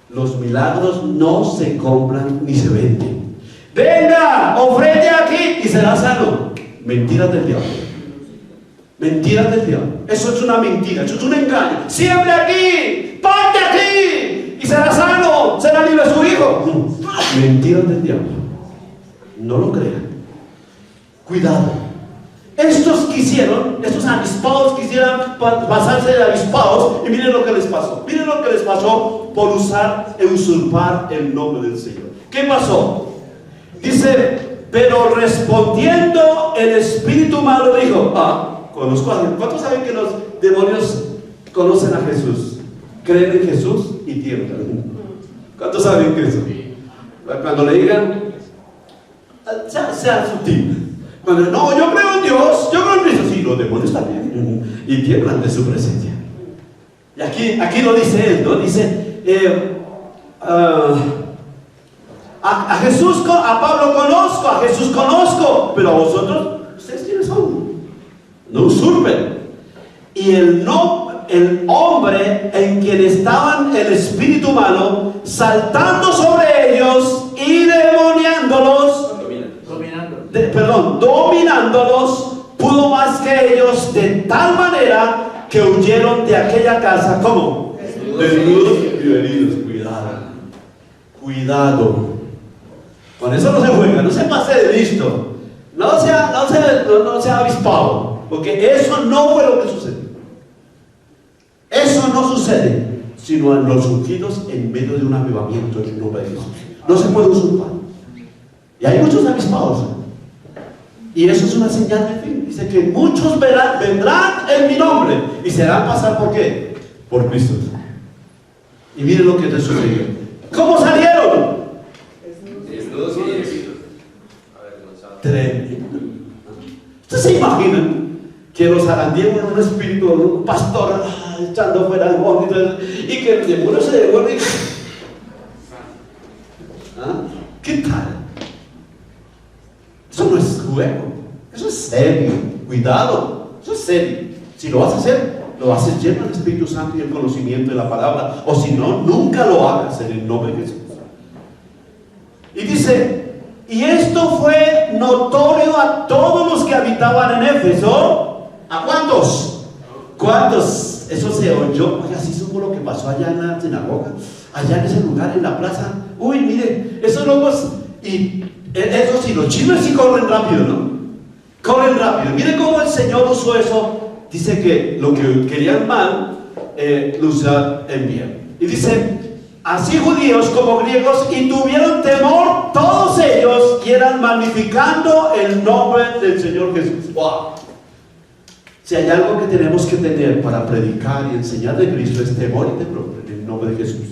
Los milagros no se compran ni se venden. Venga, ofrende aquí y será sano. Mentiras del diablo. Mentiras del diablo. Eso es una mentira, eso es un engaño. Siembre aquí, ponte aquí y será sano, será libre su hijo. Mentiras del diablo. No lo crean. Cuidado. Estos avispados quisieran pasarse de avispados y miren lo que les pasó. Miren lo que les pasó por usar e usurpar el nombre del Señor. ¿Qué pasó? Dice: pero respondiendo el espíritu malo dijo: conozco a Dios. ¿Cuántos saben que los demonios conocen a Jesús? Creen en Jesús y tiemblan. ¿Cuántos saben que eso? Cuando le digan, sea sutil. Cuando no, yo creo en Dios, yo creo en Cristo. Sí, los demonios también. Y tiemblan de su presencia. Y aquí lo dice él, ¿no? Dice, a Jesús, a Pablo conozco, a Jesús conozco, pero a vosotros, ¿ustedes quiénes son? No usurpen. Y el hombre en quien estaban el espíritu malo, saltando sobre ellos y dominándolos, pudo más que ellos, de tal manera que huyeron de aquella casa. ¿Cómo? Desnudos y heridos. Cuidado. Con eso no se juega, no se pase de listo, no sea avispado, porque eso no fue lo que sucedió. Eso no sucede sino en los ungidos en medio de un avivamiento en el nombre de Jesús. No se puede usurpar. Y hay muchos avispados. Y eso es una señal de fin. Dice que muchos vendrán en mi nombre y se harán pasar ¿por qué? Por Cristo. Y miren lo que te sucedió. ¿Cómo salieron? Desnudos y desnudos. Tremendo. ¿Ustedes se imaginan que los arandieron un espíritu, un pastor echando fuera demonios y que el demonio se devuelve? ¿Ah? ¿Qué tal? Eso no es juego, eso es serio. Cuidado, eso es serio. Si lo vas a hacer, lo haces lleno del Espíritu Santo y el conocimiento de la palabra, o si no, nunca lo hagas en el nombre de Jesús. Y dice, y esto fue notorio a todos los que habitaban en Éfeso. ¿A cuántos? ¿Cuántos? Eso se oyó. Oye, así supo lo que pasó allá en la sinagoga, allá en ese lugar, en la plaza. Uy, mire, esos locos, y eso sí, los chinos sí corren rápido, ¿no? Corren rápido. Mire cómo el Señor usó eso. Dice que lo que querían mal, lo usaron en bien. Y dice, así judíos como griegos, y tuvieron temor todos ellos, y eran magnificando el nombre del Señor Jesús. ¡Wow! Si hay algo que tenemos que tener para predicar y enseñar de Cristo, es temor y temblor en el nombre de Jesús.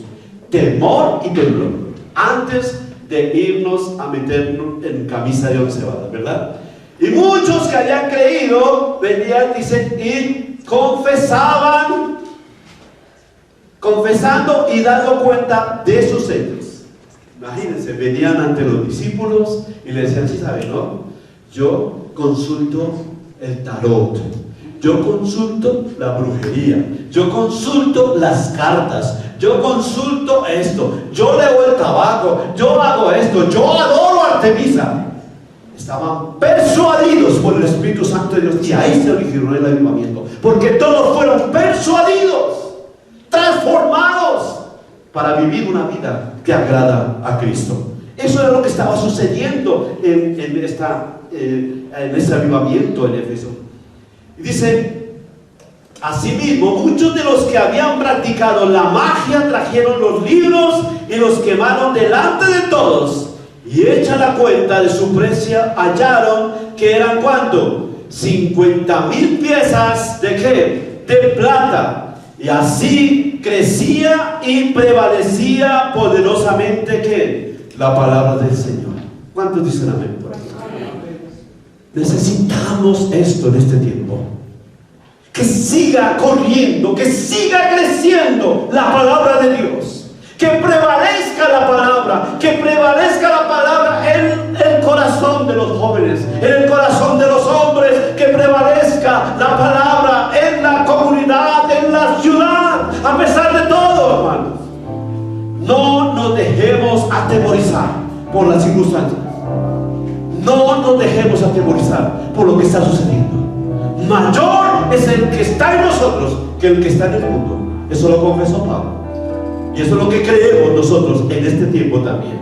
Temor y temblor. Antes de irnos a meternos en camisa de once varas, ¿verdad? Y muchos que habían creído venían, dice, y confesaban, confesando y dando cuenta de sus hechos. Imagínense, venían ante los discípulos y le decían, sí saben, ¿no? Yo consulto el tarot, yo consulto la brujería, yo consulto las cartas, yo consulto esto, yo leo el tabaco, yo hago esto, yo adoro a Artemisa. Estaban persuadidos por el Espíritu Santo de Dios, y ahí se originó el avivamiento, porque todos fueron persuadidos, transformados para vivir una vida que agrada a Cristo. Eso era lo que estaba sucediendo en este avivamiento en Éfeso. Y dice, asimismo, muchos de los que habían practicado la magia trajeron los libros y los quemaron delante de todos. Y hecha la cuenta de su precio, hallaron que eran ¿cuánto? 50,000 piezas ¿de qué? De plata. Y así crecía y prevalecía poderosamente ¿qué? La palabra del Señor. ¿Cuántos dicen amén por ahí? Necesitamos esto en este tiempo. Que siga corriendo, que siga creciendo la palabra de Dios. Que prevalezca la palabra, que prevalezca la palabra en el corazón de los jóvenes, en el corazón de los hombres, que prevalezca la palabra en la comunidad, en la ciudad, a pesar de todo, hermanos. No nos dejemos atemorizar por las circunstancias. No nos dejemos atemorizar por lo que está sucediendo. Mayor es el que está en nosotros que el que está en el mundo. Eso lo confesó Pablo. Y eso es lo que creemos nosotros en este tiempo también.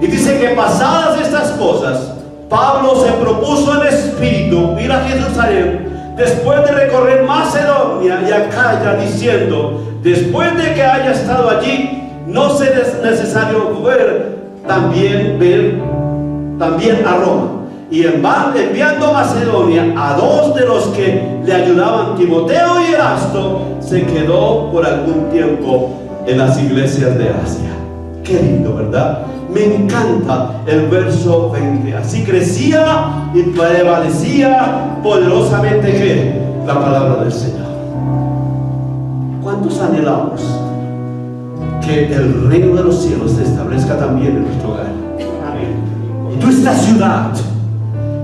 Y dice que pasadas estas cosas, Pablo se propuso en espíritu ir a Jerusalén, después de recorrer Macedonia y Acaya, diciendo, después de que haya estado allí, no será necesario ver también a Roma. Y enviando a Macedonia a dos de los que le ayudaban, Timoteo y Erasto, se quedó por algún tiempo en las iglesias de Asia. Qué lindo, ¿verdad? Me encanta el verso 20. Así crecía y prevalecía poderosamente ¿qué? La palabra del Señor. ¿Cuántos anhelamos que el reino de los cielos se establezca también en nuestro hogar? En nuestra ciudad,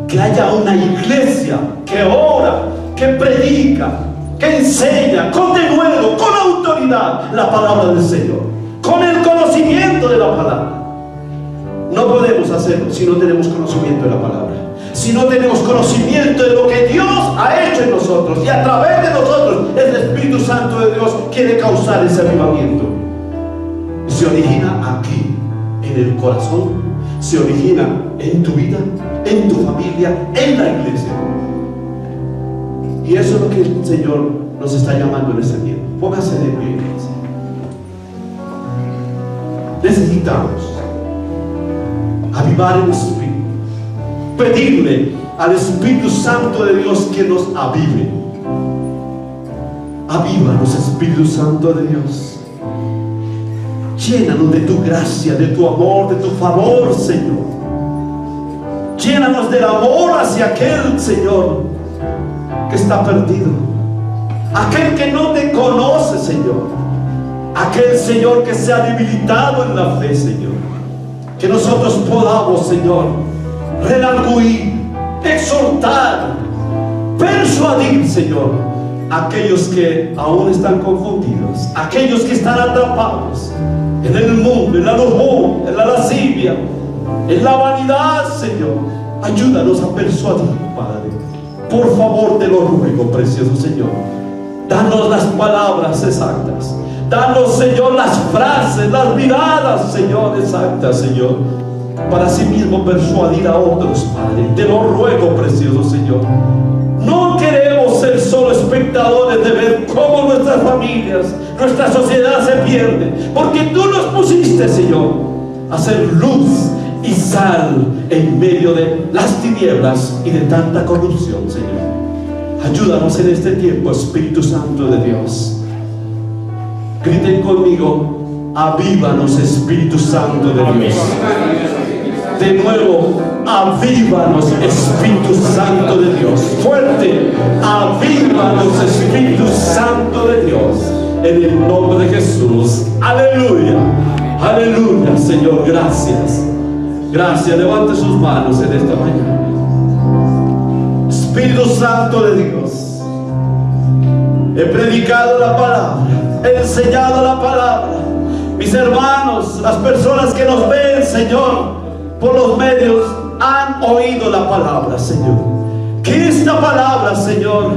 que haya una iglesia que ora, que predica, que enseña con denuedo, con autoridad la palabra del Señor, con el conocimiento de la palabra. No podemos hacerlo si no tenemos conocimiento de la palabra, si no tenemos conocimiento de lo que Dios ha hecho en nosotros, y a través de nosotros el Espíritu Santo de Dios quiere causar ese avivamiento. Se origina aquí, en el corazón, se origina en tu vida, en tu familia, en la iglesia. Y eso es lo que el Señor nos está llamando en este tiempo. Póngase de pie, iglesia. Necesitamos avivar el espíritu, pedirle al Espíritu Santo de Dios que nos avive. Avívanos, Espíritu Santo de Dios. Llénanos de tu gracia, de tu amor, de tu favor, Señor. Llénanos del amor hacia aquel, Señor, que está perdido, aquel que no te conoce, Señor, aquel, Señor, que se ha debilitado en la fe, Señor. Que nosotros podamos, Señor, redarguir, exhortar, persuadir, Señor, a aquellos que aún están confundidos, aquellos que están atrapados en el mundo, en la lujuria, en la lascivia, en la vanidad, Señor. Ayúdanos a persuadir, Padre. Por favor, te lo ruego, precioso Señor. Danos las palabras exactas. Danos, Señor, las frases, las miradas, Señor, exactas, Señor, para sí mismo persuadir a otros, Padre. Te lo ruego, precioso Señor. No queremos ser solo espectadores de ver cómo nuestras familias, nuestra sociedad se pierde, porque tú nos pusiste, Señor, a ser luz y sal en medio de las tinieblas y de tanta corrupción, Señor. Ayúdanos en este tiempo, Espíritu Santo de Dios. Griten conmigo: avívanos, Espíritu Santo de Dios. De nuevo, avívanos, Espíritu Santo de Dios. Fuerte: avívanos, Espíritu Santo de Dios. En el nombre de Jesús. Aleluya. Aleluya, Señor. Gracias. Gracias. Levante sus manos en esta mañana. Espíritu Santo de Dios, he predicado la palabra, he enseñado la palabra. Mis hermanos, las personas que nos ven, Señor, por los medios, han oído la palabra, Señor. Que esta palabra, Señor,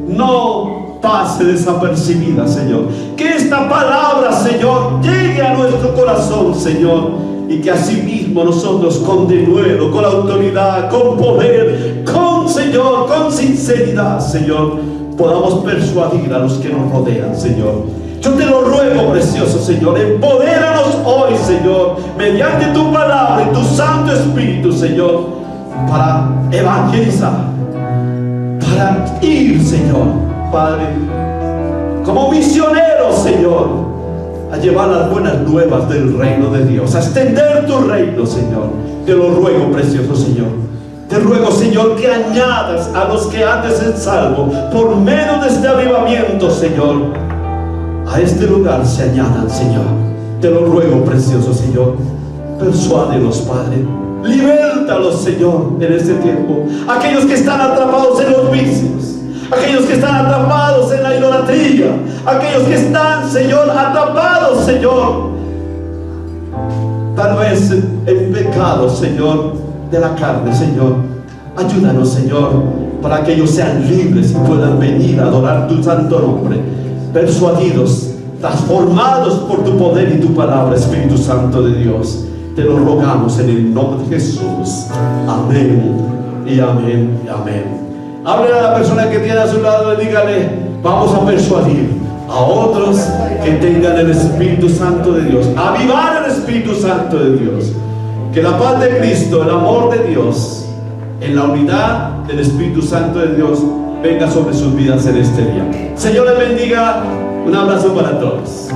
no pase desapercibida, Señor. Que esta palabra, Señor, llegue a nuestro corazón, Señor. Y que asimismo nosotros con denuedo, con autoridad, con poder, con, Señor, con sinceridad, Señor, podamos persuadir a los que nos rodean, Señor. Yo te lo ruego, precioso Señor, empodéranos hoy, Señor, mediante tu palabra y tu Santo Espíritu, Señor, para evangelizar, para ir, Señor, Padre, como misioneros, Señor, a llevar las buenas nuevas del reino de Dios, a extender tu reino, Señor. Te lo ruego, precioso Señor. Te ruego, Señor, que añadas a los que antes en salvo, por medio de este avivamiento, Señor, a este lugar se añadan, Señor. Te lo ruego, precioso Señor. Persuádelos, Padre. Libértalos, Señor, en este tiempo. Aquellos que están atrapados en los vicios, aquellos que están atrapados en la idolatría, aquellos que están, Señor, atrapados, Señor, tal vez en pecado, Señor, de la carne, Señor. Ayúdanos, Señor, para que ellos sean libres y puedan venir a adorar tu santo nombre, persuadidos, transformados por tu poder y tu palabra, Espíritu Santo de Dios. Te lo rogamos en el nombre de Jesús. Amén y amén y amén. Hable a la persona que tiene a su lado y dígale: vamos a persuadir a otros que tengan el Espíritu Santo de Dios, avivar el Espíritu Santo de Dios. Que la paz de Cristo, el amor de Dios, en la unidad del Espíritu Santo de Dios, venga sobre sus vidas en este día. Señor les bendiga. Un abrazo para todos.